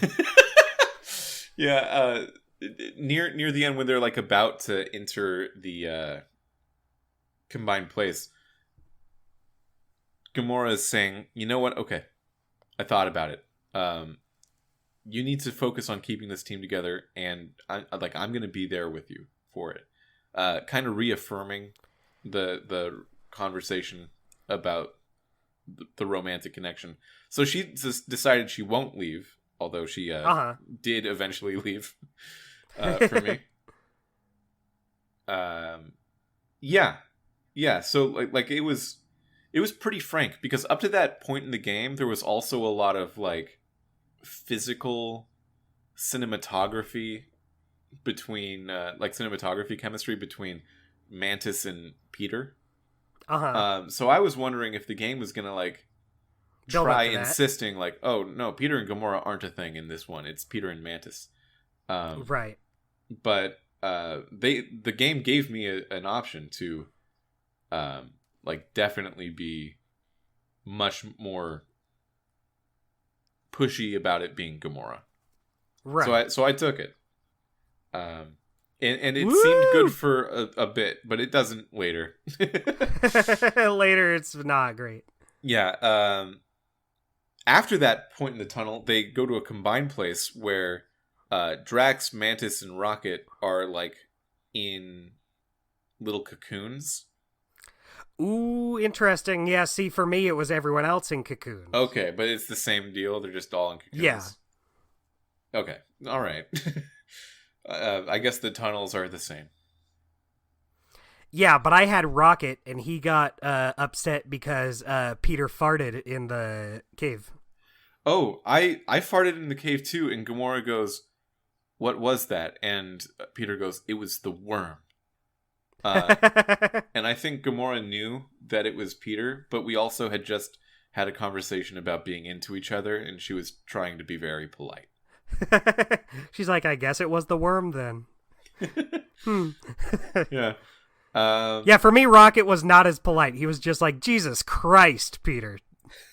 Yeah, near the end when they're like about to enter the combined place, Gamora is saying, "You know what? Okay, I thought about it. You need to focus on keeping this team together, and I'm going to be there with you for it." Kind of reaffirming the conversation about the romantic connection. So she just decided she won't leave, although she did eventually leave for me. Yeah. So like it was pretty frank, because up to that point in the game, there was also a lot of like physical cinematography between cinematography chemistry between Mantis and Peter. So I was wondering if the game was gonna like try insisting like, oh no, Peter and Gamora aren't a thing in this one. It's Peter and Mantis. Right. But the game gave me an option to like definitely be much more pushy about it being Gamora. Right. So I took it. And it seemed good for a bit, but it doesn't later. Later, it's not great. Yeah. After that point in the tunnel, they go to a combined place where Drax, Mantis, and Rocket are like in little cocoons. Ooh, interesting. Yeah, see, for me, it was everyone else in cocoons. Okay, but it's the same deal. They're just all in cocoons. Yeah. Okay. All right. I guess the tunnels are the same. Yeah, but I had Rocket, and he got upset because Peter farted in the cave. Oh, I farted in the cave too, and Gamora goes, "What was that?" And Peter goes, "It was the worm." And I think Gamora knew that it was Peter, but we also had just had a conversation about being into each other, and she was trying to be very polite. She's like, I guess it was the worm then. Yeah. Yeah, for me, Rocket was not as polite. He was just like, Jesus Christ, Peter.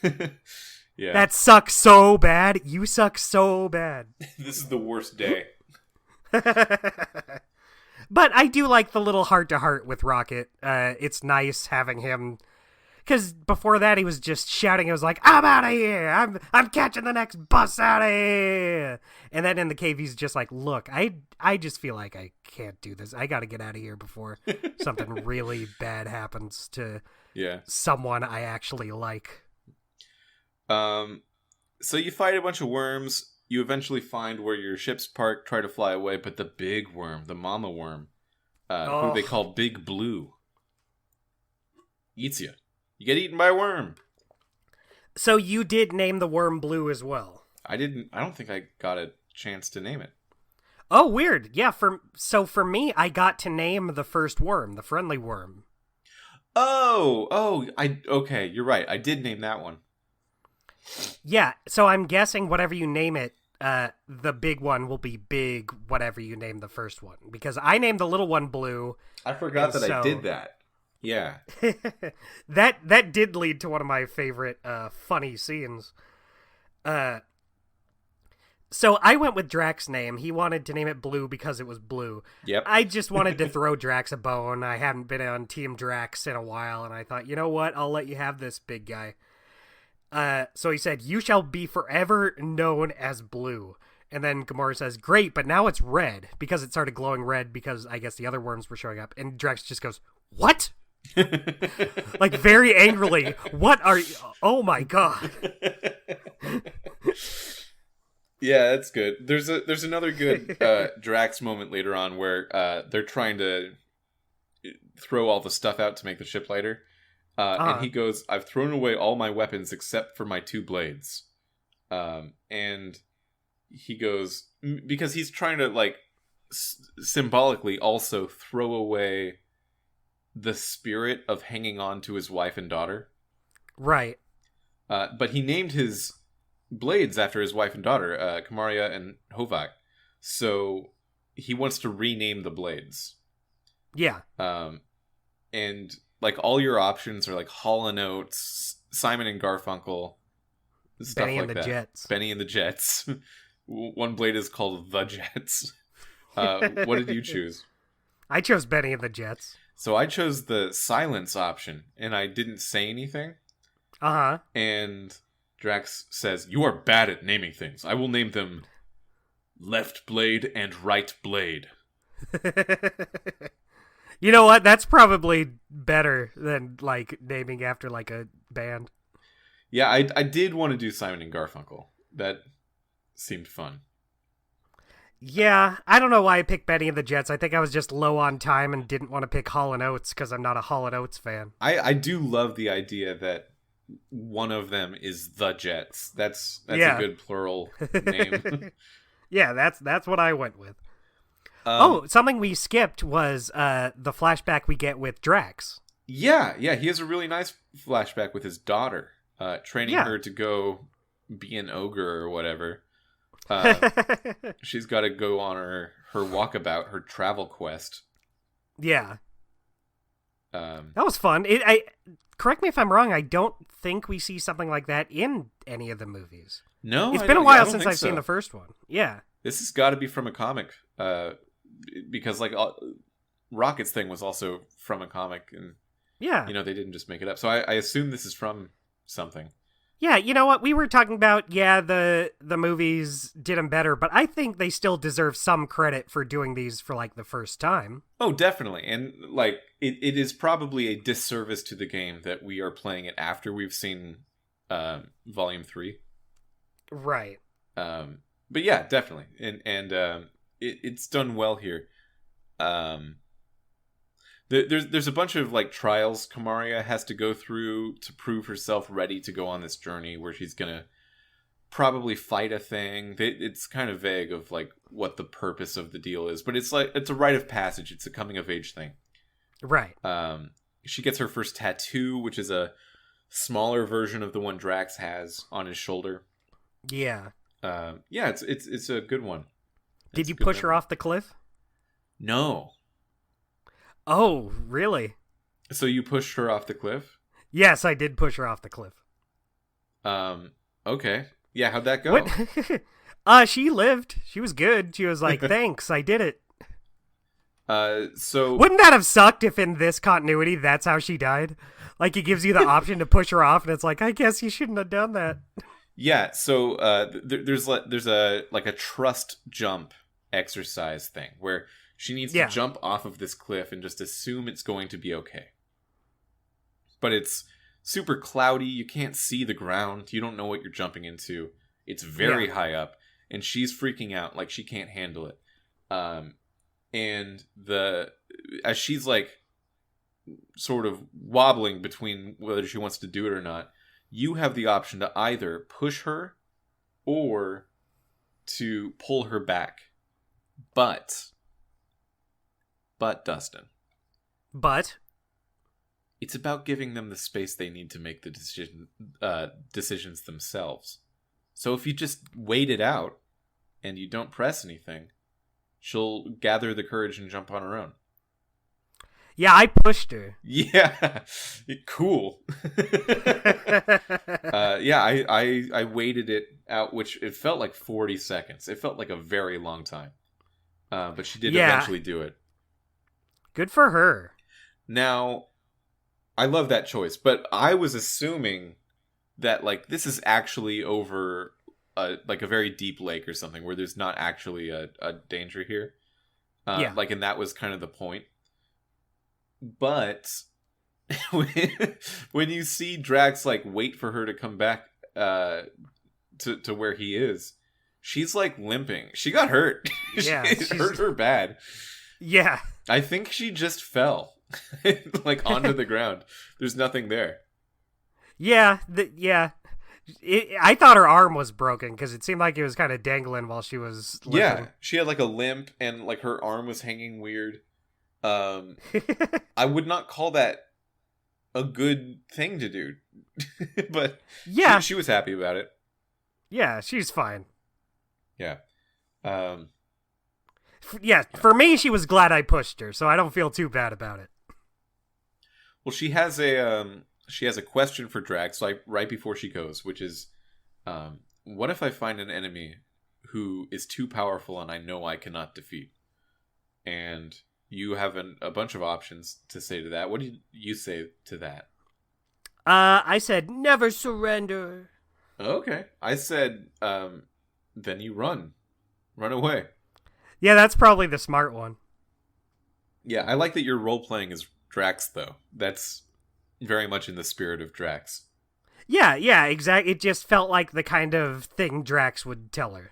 Yeah. That sucks so bad. You suck so bad. This is the worst day. But I do like the little heart-to-heart with Rocket. It's nice having him... Because before that, he was just shouting. He was like, I'm out of here. I'm catching the next bus out of here. And then in the cave, he's just like, look, I just feel like I can't do this. I got to get out of here before something really bad happens to someone I actually like. So you fight a bunch of worms. You eventually find where your ship's parked, try to fly away. But the big worm, the mama worm, who they call Big Blue, eats you. You get eaten by a worm. So you did name the worm Blue as well. I don't think I got a chance to name it. Oh, weird. Yeah, for me, I got to name the first worm, the friendly worm. Okay, you're right. I did name that one. Yeah, so I'm guessing whatever you name it, the big one will be big whatever you name the first one. Because I named the little one Blue. I forgot that I did that. Yeah. that did lead to one of my favorite funny scenes. So I went with Drax's name. He wanted to name it Blue because it was blue. Yep. I just wanted to throw Drax a bone. I hadn't been on Team Drax in a while, and I thought, you know what? I'll let you have this, big guy. So he said, you shall be forever known as Blue. And then Gamora says, great, but now it's red, because it started glowing red because I guess the other worms were showing up. And Drax just goes, what? Like very angrily, what are you? Oh my god. Yeah, that's good. There's another good Drax moment later on where they're trying to throw all the stuff out to make the ship lighter. And he goes, I've thrown away all my weapons except for my 2 blades. And he goes, because he's trying to like symbolically also throw away the spirit of hanging on to his wife and daughter. Right. But he named his blades after his wife and daughter, Kamaria and Hovak. So he wants to rename the blades. Yeah. And like all your options are like Hall & Oates, Simon and Garfunkel, stuff Benny like and the that. Jets. Benny and the Jets. One blade is called the Jets. What did you choose? I chose Benny and the Jets. So I chose the silence option, and I didn't say anything. Uh-huh. And Drax says, "You are bad at naming things. I will name them Left Blade and Right Blade." You know what? That's probably better than, like, naming after, like, a band. Yeah, I did want to do Simon and Garfunkel. That seemed fun. Yeah, I don't know why I picked Benny and the Jets. I think I was just low on time and didn't want to pick Hall & Oates because I'm not a Hall & Oates fan. I do love the idea that one of them is the Jets. That's a good plural name. Yeah, that's what I went with. Something we skipped was the flashback we get with Drax. Yeah, he has a really nice flashback with his daughter, training her to go be an ogre or whatever. She's got to go on her walkabout, her travel quest. Yeah. That was fun. Correct me if I'm wrong, I don't think we see something like that in any of the movies. No, it's been a while since I've seen the first one. Yeah. This has got to be from a comic, because like Rocket's thing was also from a comic, and they didn't just make it up. So I assume this is from something. Yeah, you know what? We were talking about, the movies did them better, but I think they still deserve some credit for doing these for, like, the first time. Oh, definitely. And, like, it is probably a disservice to the game that we are playing it after we've seen Volume 3. Right. But yeah, definitely. And it's done well here. There's a bunch of like trials Kamaria has to go through to prove herself ready to go on this journey where she's gonna probably fight a thing. It's kind of vague of like what the purpose of the deal is, but it's like it's a rite of passage. It's a coming of age thing. Right. She gets her first tattoo, which is a smaller version of the one Drax has on his shoulder. Yeah. It's a good one. Did you push her off the cliff? No. Oh, really? So you pushed her off the cliff? Yes, I did push her off the cliff. Okay. Yeah, how'd that go? She lived. She was good. She was like, "Thanks, I did it." So wouldn't that have sucked if in this continuity that's how she died? Like, it gives you the option to push her off, and it's like, I guess you shouldn't have done that. Yeah. So there's a trust jump exercise thing where she needs to jump off of this cliff and just assume it's going to be okay. But it's super cloudy. You can't see the ground. You don't know what you're jumping into. It's very high up. And she's freaking out. Like, she can't handle it. And as she's, like, sort of wobbling between whether she wants to do it or not, you have the option to either push her or to pull her back. But Dustin. But? It's about giving them the space they need to make the decisions themselves. So if you just wait it out and you don't press anything, she'll gather the courage and jump on her own. Yeah, I pushed her. Yeah, cool. I waited it out, which it felt like 40 seconds. It felt like a very long time. But she did eventually do it. Good for her. Now, I love that choice, but I was assuming that like this is actually over a very deep lake or something where there's not actually a danger here. Like, and that was kind of the point. But when you see Drax like wait for her to come back to where he is, she's like limping. She got hurt. Yeah, it hurt her bad. Yeah, I think she just fell like onto the ground. There's nothing there. Yeah, I thought her arm was broken because it seemed like it was kind of dangling while she was limping. Yeah, she had like a limp and like her arm was hanging weird. I would not call that a good thing to do. But yeah, she was happy about it. Yeah, she's fine. Yeah. Yeah, for me, she was glad I pushed her, so I don't feel too bad about it. Well, she has a question for Drax right before she goes, which is, what if I find an enemy who is too powerful and I know I cannot defeat? And you have a bunch of options to say to that. What do you say to that? I said, never surrender. Okay. I said, then you run. Run away. Yeah, that's probably the smart one. Yeah, I like that you're role-playing as Drax, though. That's very much in the spirit of Drax. Yeah, exactly. It just felt like the kind of thing Drax would tell her.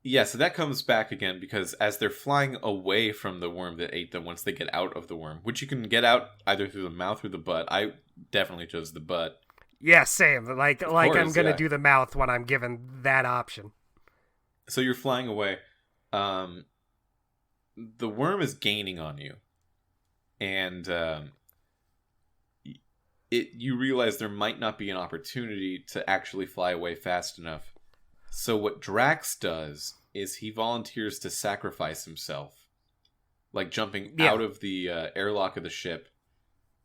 Yeah, so that comes back again, because as they're flying away from the worm that ate them, once they get out of the worm, which you can get out either through the mouth or the butt. I definitely chose the butt. Yeah, same. Like I'm going to yeah. do the mouth when I'm given that option. So you're flying away. The worm is gaining on you. And you realize there might not be an opportunity to actually fly away fast enough. So what Drax does is he volunteers to sacrifice himself. Like jumping out of the airlock of the ship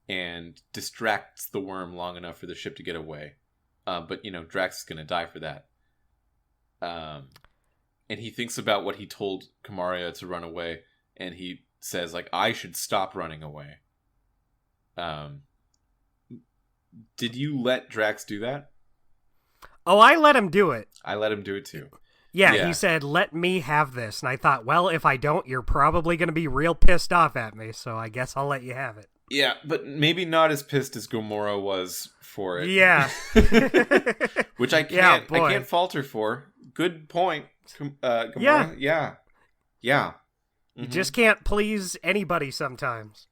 and distracts the worm long enough for the ship to get away. But, Drax is going to die for that. And he thinks about what he told Kamaria to run away, and he says, like, I should stop running away. Did you let Drax do that? Oh, I let him do it. I let him do it too. Yeah, he said, let me have this. And I thought, well, if I don't, you're probably going to be real pissed off at me, so I guess I'll let you have it. Yeah, but maybe not as pissed as Gamora was for it. Yeah. Which I can't fault her for. Good point, Gamora. Yeah. Mm-hmm. You just can't please anybody sometimes.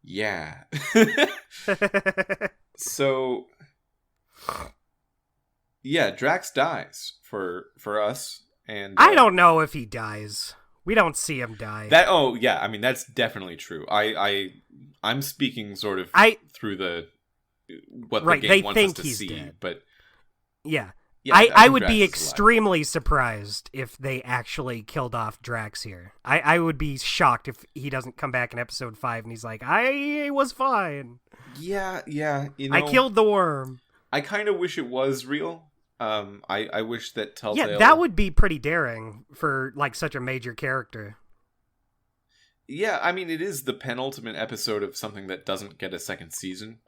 Yeah. So, yeah, Drax dies for us, and I don't know if he dies. We don't see him die. I mean, that's definitely true. I'm speaking sort of through the the game wants us to see, dead. But yeah. Yeah, I would be extremely surprised if they actually killed off Drax here. I would be shocked if he doesn't come back in episode 5 and he's like, I was fine. Yeah. I killed the worm. I kind of wish it was real. I wish that Telltale... Yeah, that would be pretty daring for like such a major character. Yeah, I mean, it is the penultimate episode of something that doesn't get a second season.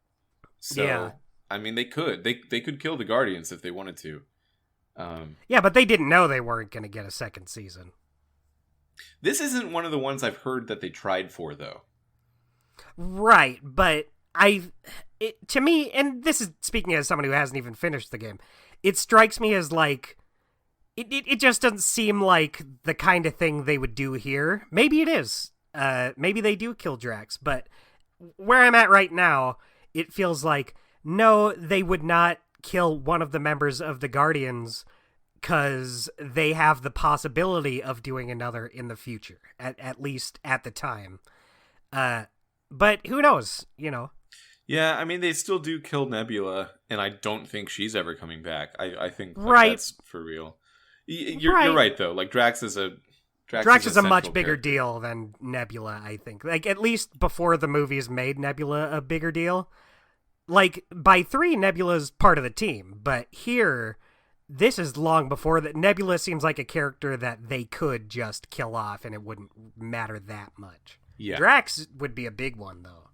So... Yeah. I mean, they could kill the Guardians if they wanted to. Yeah, but they didn't know they weren't going to get a second season. This isn't one of the ones I've heard that they tried for, though. Right, but to me, and this is speaking as someone who hasn't even finished the game, it strikes me as like, it just doesn't seem like the kind of thing they would do here. Maybe it is. Maybe they do kill Drax, but where I'm at right now, it feels like, no, they would not kill one of the members of the Guardians because they have the possibility of doing another in the future, at least at the time. But who knows, Yeah, I mean, they still do kill Nebula, and I don't think she's ever coming back. I think that's for real. You're right, though. Like, Drax is a much bigger deal than Nebula, I think. Like, at least before the movies made Nebula a bigger deal. Like, by 3, Nebula's part of the team, but here, this is long before that. Nebula seems like a character that they could just kill off, and it wouldn't matter that much. Yeah. Drax would be a big one, though.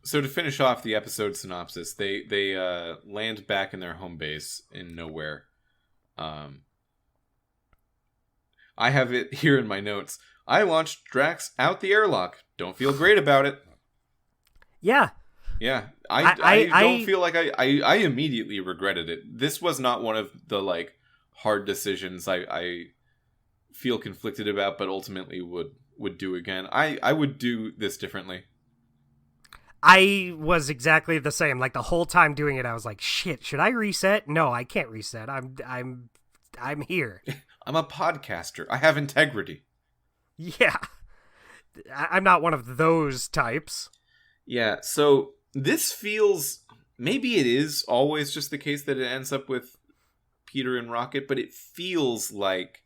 So to finish off the episode synopsis, they land back in their home base in nowhere. I have it here in my notes. I launched Drax out the airlock. Don't feel great about it. Yeah. Yeah. I don't feel like I immediately regretted it. This was not one of the like hard decisions I feel conflicted about, but ultimately would do again. I would do this differently. I was exactly the same. Like the whole time doing it, I was like, shit, should I reset? No, I can't reset. I'm here. I'm a podcaster. I have integrity. Yeah. I'm not one of those types. Yeah, so this feels... Maybe it is always just the case that it ends up with Peter and Rocket, but it feels like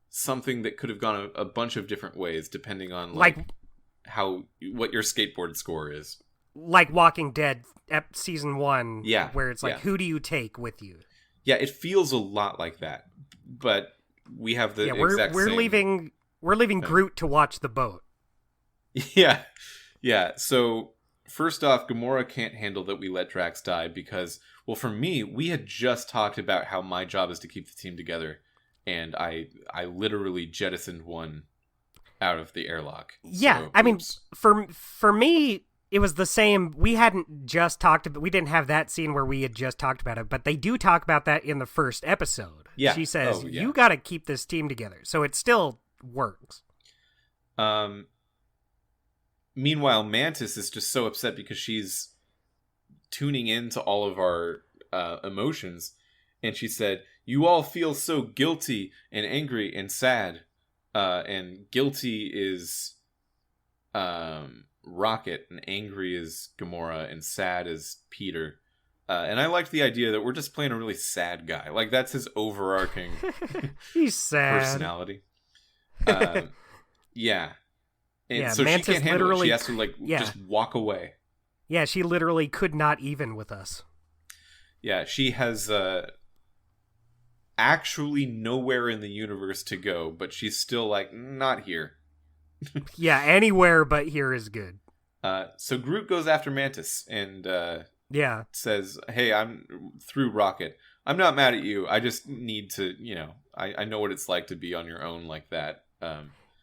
something that could have gone a bunch of different ways depending on like what your skateboard score is. Like Walking Dead season 1, where it's like, who do you take with you? Yeah, it feels a lot like that, but we have the exact same... We're leaving Groot to watch the boat. Yeah. So first off, Gamora can't handle that we let Drax die because, well, for me, we had just talked about how my job is to keep the team together, and I literally jettisoned one out of the airlock. Yeah, so, I mean, for me, it was the same. We didn't have that scene where we had just talked about it, but they do talk about that in the first episode. Yeah. She says, you got to keep this team together. So it still works. Meanwhile, Mantis is just so upset because she's tuning into all of our emotions, and she said, "You all feel so guilty and angry and sad." And guilty is Rocket, and angry is Gamora, and sad is Peter. And I liked the idea that we're just playing a really sad guy. Like, that's his overarching He's sad. personality. Yeah. And so Mantis she can't handle it. She has to, just walk away. Yeah, she literally could not even with us. Yeah, she has actually nowhere in the universe to go, but she's still, like, not here. Yeah, anywhere but here is good. So Groot goes after Mantis and says, "Hey, I'm through Rocket. I'm not mad at you. I just need to, I know what it's like to be on your own like that."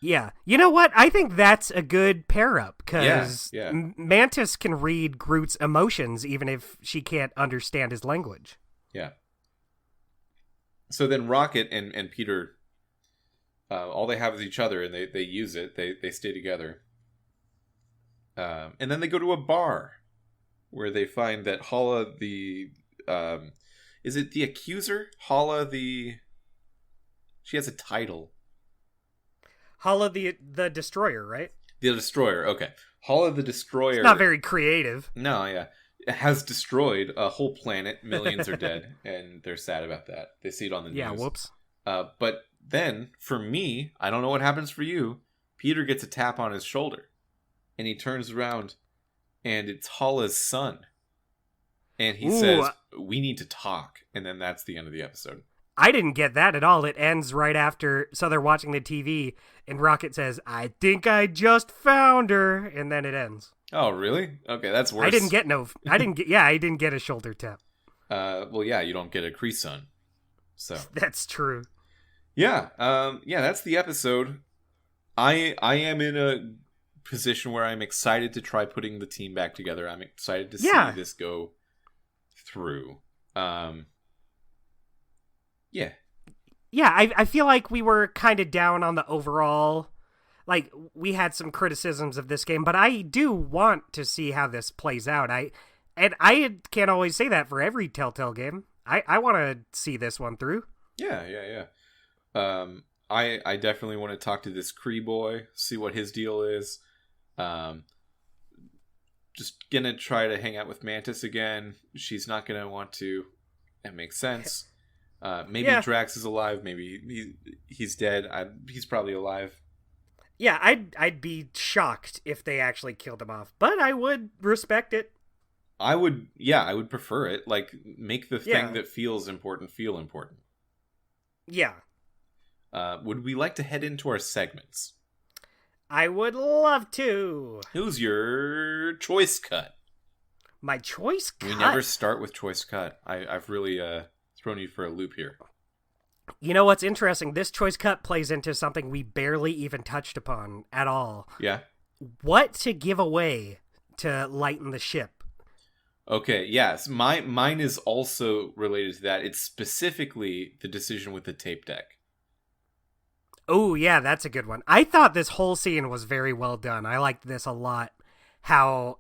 Yeah. You know what? I think that's a good pair-up, because yeah. Mantis can read Groot's emotions even if she can't understand his language. Yeah. So then Rocket and Peter, all they have is each other, and they use it. They stay together. And then they go to a bar where they find that Hala the... is it the Accuser? Hala the... She has a title. Hala the Destroyer, right? The Destroyer, okay. Hala the Destroyer... It's not very creative. No, yeah. It has destroyed a whole planet. Millions are dead, and they're sad about that. They see it on the news. Yeah, whoops. But then, for me, I don't know what happens for you, Peter gets a tap on his shoulder. And he turns around, and it's Hala's son. And he says, "We need to talk." And then that's the end of the episode. I didn't get that at all. It ends right after, so they're watching the TV, and Rocket says, "I think I just found her," and then it ends. Oh, really? Okay, that's worse. I didn't get a shoulder tap. Well, yeah, you don't get a Kree son. So that's true. Yeah, that's the episode. I am in a position where I'm excited to try putting the team back together. I'm excited to see this go through. Yeah. Yeah, I feel like we were kind of down on the overall. Like, we had some criticisms of this game, but I do want to see how this plays out. I can't always say that for every Telltale game. I want to see this one through. Yeah. I definitely want to talk to this Kree boy, see what his deal is. Just gonna try to hang out with Mantis again. She's not gonna want to. That makes sense. Maybe Drax is alive. Maybe he's dead. He's probably alive. Yeah, I'd be shocked if they actually killed him off, but I would respect it. I would prefer it. Like, make the thing that feels important feel important. Yeah. Would we like to head into our segments? I would love to. Who's your choice cut? My choice cut? We never start with choice cut. I've really thrown you for a loop here. You know what's interesting? This choice cut plays into something we barely even touched upon at all. Yeah. What to give away to lighten the ship? Okay, yes. Mine is also related to that. It's specifically the decision with the tape deck. Oh, yeah, that's a good one. I thought this whole scene was very well done. I liked this a lot. How,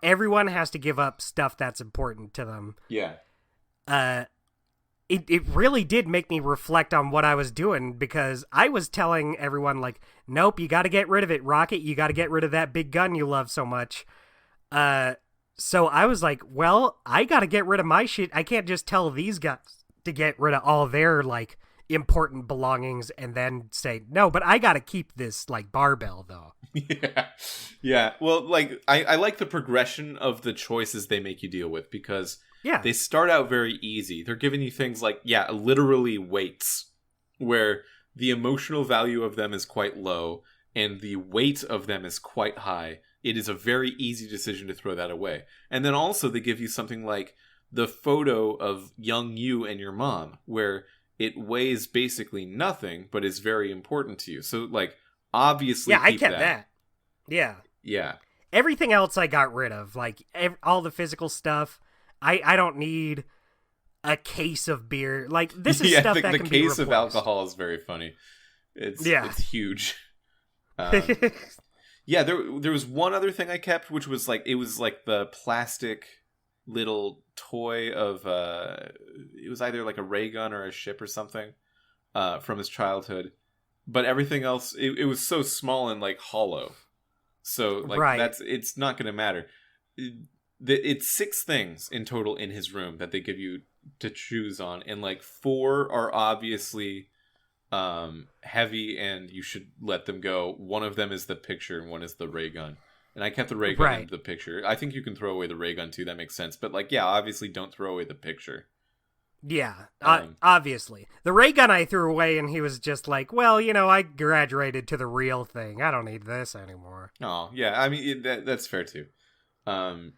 everyone has to give up stuff that's important to them. Yeah. It really did make me reflect on what I was doing, because I was telling everyone, like, nope, you got to get rid of it, Rocket. You got to get rid of that big gun you love so much. So I was like, well, I got to get rid of my shit. I can't just tell these guys to get rid of all their, like, important belongings and then say, no, but I gotta keep this, like, barbell, though. Yeah. Well, like, I like the progression of the choices they make you deal with, because they start out very easy. They're giving you things like, literally weights, where the emotional value of them is quite low and the weight of them is quite high. It is a very easy decision to throw that away. And then also they give you something like the photo of young you and your mom, where it weighs basically nothing, but is very important to you. So, like, obviously, I kept that. Yeah. Everything else I got rid of, like all the physical stuff. I don't need a case of beer. Like, this is stuff that can be replaced. The case of alcohol is very funny. It's huge. There was one other thing I kept, which was like, it was like the plastic little toy of it was either like a ray gun or a ship or something from his childhood, but everything else, it was so small and like hollow, so like it's not gonna matter. It's 6 things in total in his room that they give you to choose on, and like 4 are obviously heavy and you should let them go. One of them is the picture and one is the ray gun, and I kept the ray gun in the picture. I think you can throw away the ray gun too, that makes sense, but like, obviously don't throw away the picture. Obviously the ray gun I threw away, and he was just like, well, I graduated to the real thing, I don't need this anymore. Oh yeah, I mean, that's fair too. But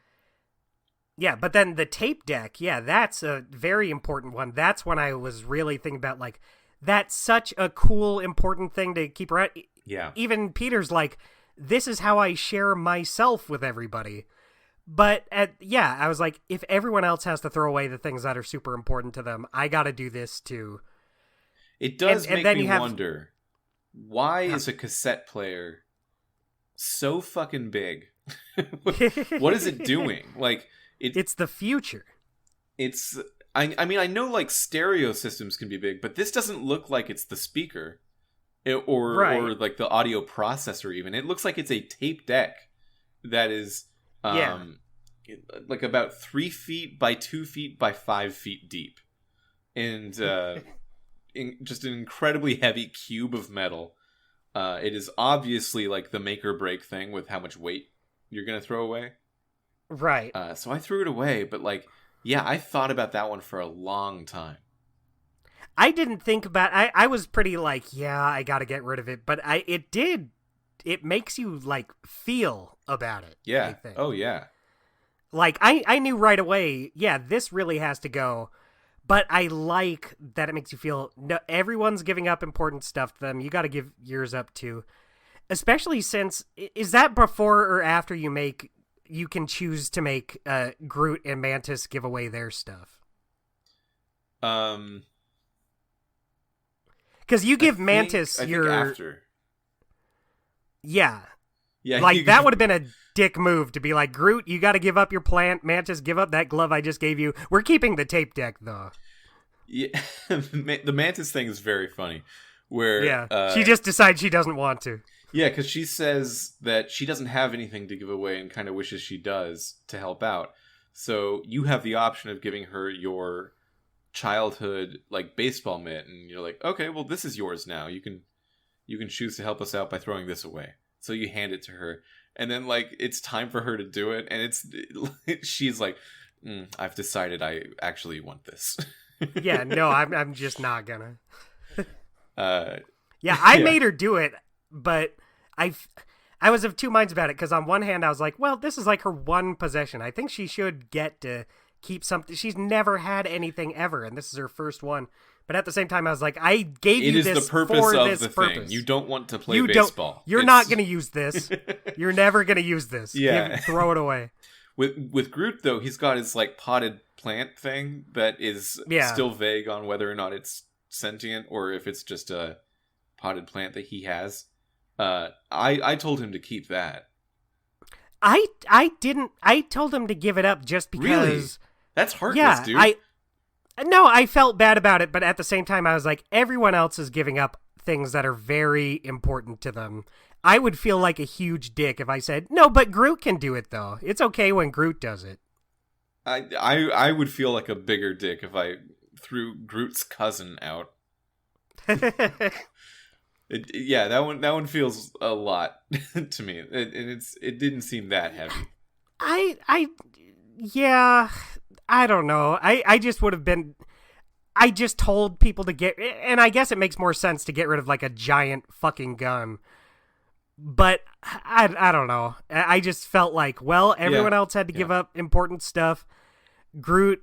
then the tape deck, that's a very important one. That's when I was really thinking about, like, that's such a cool, important thing to keep around. Yeah. Even Peter's like, this is how I share myself with everybody. But, I was like, if everyone else has to throw away the things that are super important to them, I gotta do this too. It does make me wonder, why is a cassette player so fucking big? What is it doing? Like, it's the future. I mean, I know, like, stereo systems can be big, but this doesn't look like it's the speaker or like the audio processor even. It looks like it's a tape deck that is like about 3 feet by 2 feet by 5 feet deep, and just an incredibly heavy cube of metal. It is obviously like the make or break thing with how much weight you're gonna throw away. Right. So I threw it away, but like, I thought about that one for a long time. I didn't think about I was pretty like, I gotta get rid of it, but it makes you like feel about it. Yeah. I think. Oh yeah. Like, I knew right away, this really has to go, but I like that it makes you feel, no, everyone's giving up important stuff to them. You gotta give yours up too. Especially since, is that before or after you can choose to make Groot and Mantis give away their stuff? Because you give Mantis your... after. Yeah. Like, that would have been a dick move to be like, Groot, you got to give up your plant. Mantis, give up that glove I just gave you. We're keeping the tape deck, though. Yeah, the Mantis thing is very funny. Where she just decides she doesn't want to. Yeah, because she says that she doesn't have anything to give away and kind of wishes she does to help out. So you have the option of giving her your childhood, like, baseball mitt, and you're like, okay, well, this is yours now. You can choose to help us out by throwing this away. So you hand it to her, and then, like, it's time for her to do it, and she's like, I've decided I actually want this. Yeah, no, I'm just not gonna. I made her do it, but I was of two minds about it, because on one hand I was like, well, this is like her one possession. I think she should get to keep something. She's never had anything ever, and this is her first one. But at the same time, I was like, I gave you this for this purpose. It is the purpose of the thing. You don't want to play baseball. You're not going to use this. You're never going to use this. Yeah. Throw it away. With Groot, though, he's got his, like, potted plant thing that is still vague on whether or not it's sentient or if it's just a potted plant that he has. I told him to keep that. I didn't. I told him to give it up just because. Really? That's heartless, dude. No, I felt bad about it, but at the same time, I was like, everyone else is giving up things that are very important to them. I would feel like a huge dick if I said, no, but Groot can do it, though. It's okay when Groot does it. I would feel like a bigger dick if I threw Groot's cousin out. That one feels a lot to me. It didn't seem that heavy. Yeah, I don't know. I just would have been. I just told people to get, and I guess it makes more sense to get rid of like a giant fucking gun. But I don't know. I just felt like, well, everyone else had to give up important stuff. Groot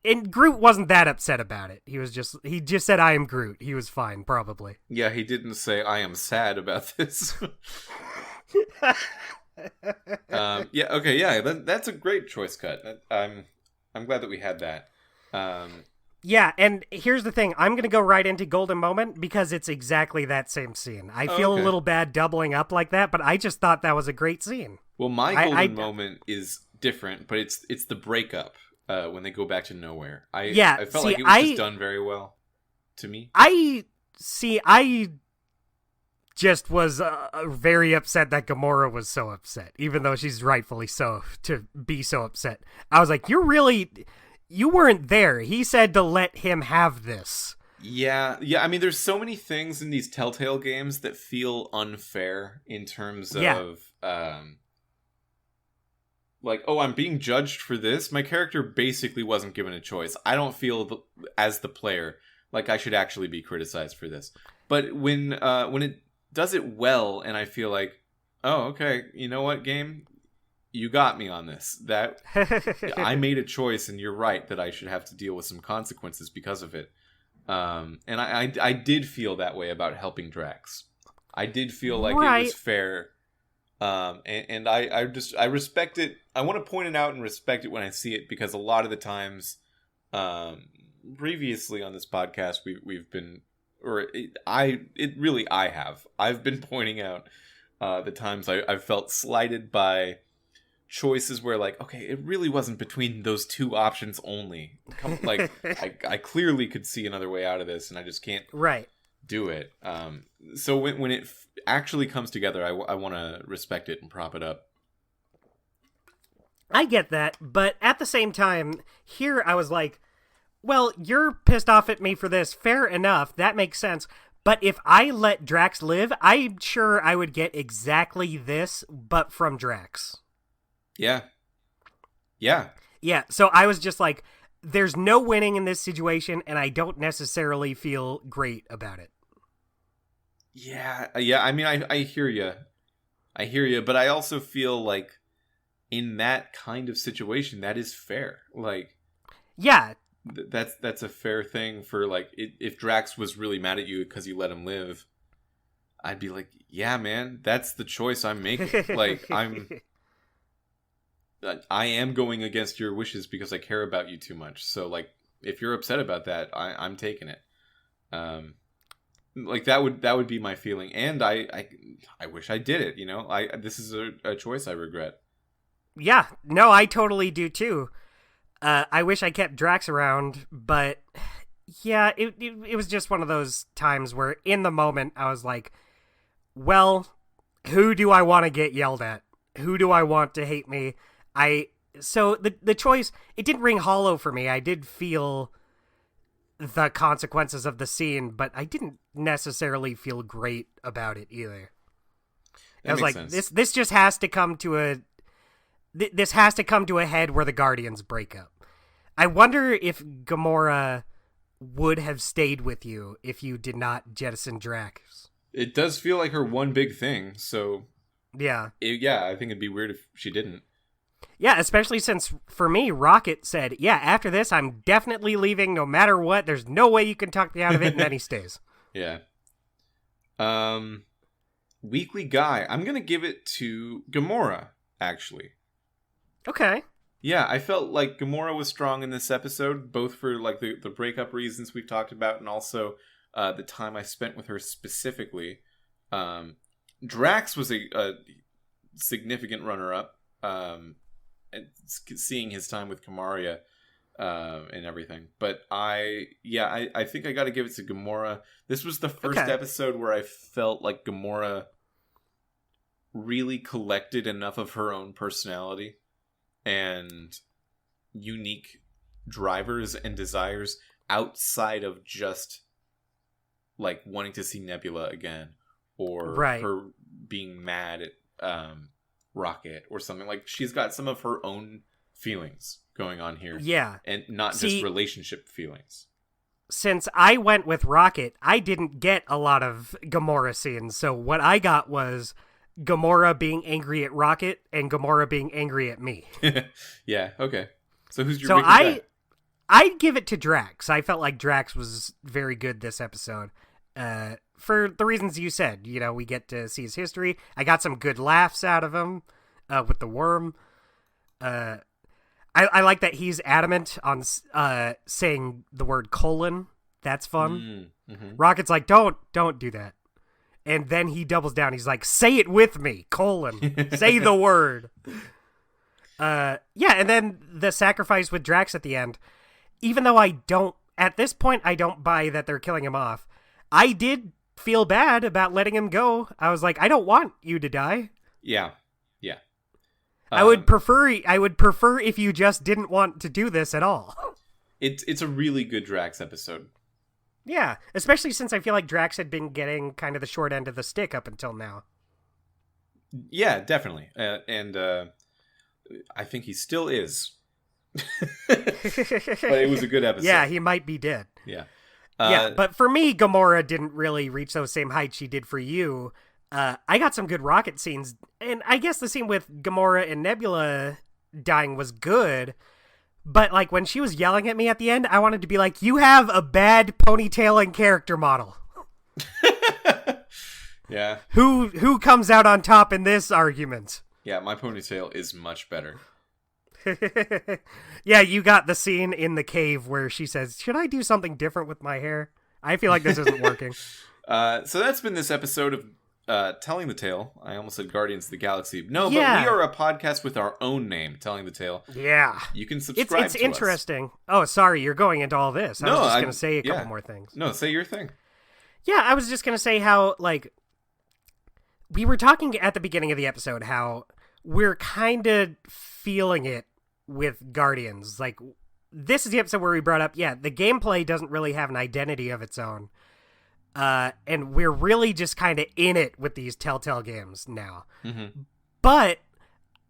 wasn't that upset about it. He just said, "I am Groot." He was fine, probably. Yeah, he didn't say, "I am sad about this." That's a great choice cut. I'm glad that we had that. Yeah, and here's the thing. I'm going to go right into Golden Moment because it's exactly that same scene. I feel a little bad doubling up like that, but I just thought that was a great scene. Well, my Golden Moment is different, but it's the breakup when they go back to nowhere. I felt like it was just done very well to me. I just was very upset that Gamora was so upset, even though she's rightfully so to be so upset. I was like, you weren't there. He said to let him have this. Yeah. I mean, there's so many things in these Telltale games that feel unfair in terms of, like, oh, I'm being judged for this. My character basically wasn't given a choice. I don't feel, as the player, like I should actually be criticized for this. But when it does it well, and I feel like, oh, okay, you know what, game? You got me on this. That I made a choice, and you're right that I should have to deal with some consequences because of it. And I did feel that way about helping Drax. I did feel like it was fair. And I respect it. I want to point it out and respect it when I see it, because a lot of the times, previously on this podcast, we've been, I've been pointing out the times I've felt slighted by choices where, like, okay, it really wasn't between those two options only. Like, I clearly could see another way out of this, and I just can't do it. So when it actually comes together, I want to respect it and prop it up. I get that, but at the same time, here I was like, well, you're pissed off at me for this. Fair enough. That makes sense. But if I let Drax live, I'm sure I would get exactly this, but from Drax. Yeah. So I was just like, there's no winning in this situation, and I don't necessarily feel great about it. Yeah. I mean, I hear you. But I also feel like in that kind of situation, that is fair. Like, yeah, that's a fair thing for, like, if Drax was really mad at you because you let him live, I'd be like, yeah, man, that's the choice I'm making. Like, I am going against your wishes because I care about you too much. So, like, if you're upset about that, I'm taking it. Like, that would be my feeling, and I wish I did it. You know, this is a choice I regret. Yeah, no, I totally do too. I wish I kept Drax around, but yeah, it was just one of those times where in the moment I was like, well, who do I want to get yelled at? Who do I want to hate me? So the choice, it didn't ring hollow for me. I did feel the consequences of the scene, but I didn't necessarily feel great about it either. I was like, sense. This just has to come to a head where the Guardians break up. I wonder if Gamora would have stayed with you if you did not jettison Drax. It does feel like her one big thing, so yeah, I think it'd be weird if she didn't. Yeah, especially since, for me, Rocket said, yeah, after this, I'm definitely leaving no matter what. There's no way you can talk me out of it, and then he stays. Yeah. Weekly Guy. I'm going to give it to Gamora, actually. Okay. Yeah, I felt like Gamora was strong in this episode, both for, like, the breakup reasons we've talked about, and also the time I spent with her specifically. Drax was a significant runner-up. And seeing his time with Kamaria and everything, but I think I got to give it to Gamora. This was the first episode where I felt like Gamora really collected enough of her own personality and unique drivers and desires outside of just like wanting to see Nebula again, or her being mad at Rocket or something. Like, she's got some of her own feelings going on here. Yeah. And not just relationship feelings. Since I went with Rocket, I didn't get a lot of Gamora scenes. So what I got was Gamora being angry at Rocket and Gamora being angry at me. Yeah, okay. So who's your So I'd give it to Drax. I felt like Drax was very good this episode. For the reasons you said, you know, we get to see his history. I got some good laughs out of him with the worm. I like that he's adamant on saying the word colon. That's fun. Mm-hmm. Rocket's like, don't do that. And then he doubles down. He's like, say it with me, colon. Say the word. Yeah, and then the sacrifice with Drax at the end. Even though at this point, I don't buy that they're killing him off. I did feel bad about letting him go. I was like, I don't want you to die. Yeah. I would prefer if you just didn't want to do this at all. It's a really good Drax episode. Yeah, especially since I feel like Drax had been getting kind of the short end of the stick up until now. Yeah, definitely. And I think he still is. But it was a good episode. Yeah, he might be dead. Yeah. Yeah, but for me, Gamora didn't really reach those same heights she did for you. I got some good Rocket scenes, and I guess the scene with Gamora and Nebula dying was good, but like when she was yelling at me at the end, I wanted to be like, you have a bad ponytail and character model. Yeah. Who comes out on top in this argument? Yeah, my ponytail is much better. Yeah, you got the scene in the cave where she says, should I do something different with my hair? I feel like this isn't working. So that's been this episode of Telling the Tale. I almost said Guardians of the Galaxy. No, yeah. But we are a podcast with our own name, Telling the Tale. Yeah. You can subscribe It's interesting. Oh, sorry, you're going into all this. I was just going to say a couple more things. No, say your thing. Yeah, I was just going to say how, like, we were talking at the beginning of the episode how we're kind of feeling it with Guardians. Like, this is the episode where we brought up, the gameplay doesn't really have an identity of its own. And we're really just kind of in it with these Telltale games now. Mm-hmm. But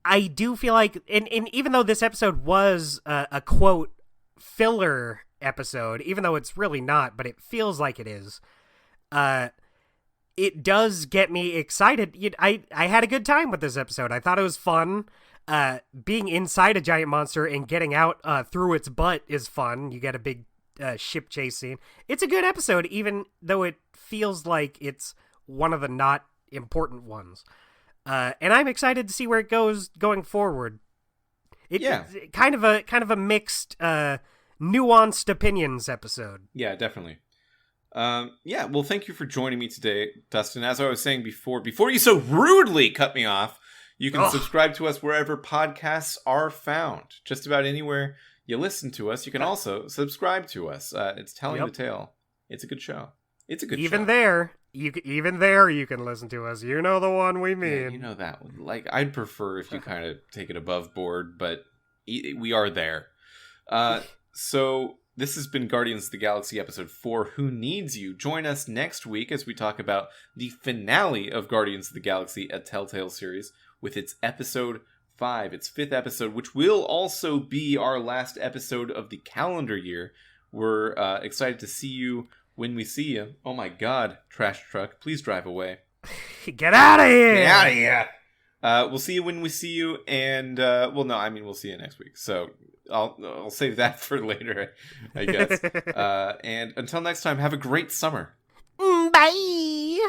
I do feel like, and even though this episode was a quote filler episode, even though it's really not, but it feels like it is, it does get me excited. I had a good time with this episode. I thought it was fun. Being inside a giant monster and getting out through its butt is fun. You get a big ship chase scene. It's a good episode, even though it feels like it's one of the not important ones. And I'm excited to see where it goes going forward. It's kind of a mixed, nuanced opinions episode. Yeah, definitely. Well, thank you for joining me today, Dustin. As I was saying before you so rudely cut me off, you can subscribe to us wherever podcasts are found. Just about anywhere you listen to us, you can also subscribe to us. It's Telling the Tale. It's a good show. It's a good show. Even there, you can listen to us. You know the one we mean. Yeah, you know that one. Like, I'd prefer if you kind of take it above board, but we are there. So this has been Guardians of the Galaxy episode 4, Who Needs You? Join us next week as we talk about the finale of Guardians of the Galaxy, a Telltale series, with its episode 5, its 5th episode, which will also be our last episode of the calendar year. We're excited to see you when we see you. Oh my god, trash truck, please drive away. Get out of here! Get out of here! We'll see you when we see you, and we'll see you next week. So I'll save that for later, I guess. And until next time, have a great summer. Bye!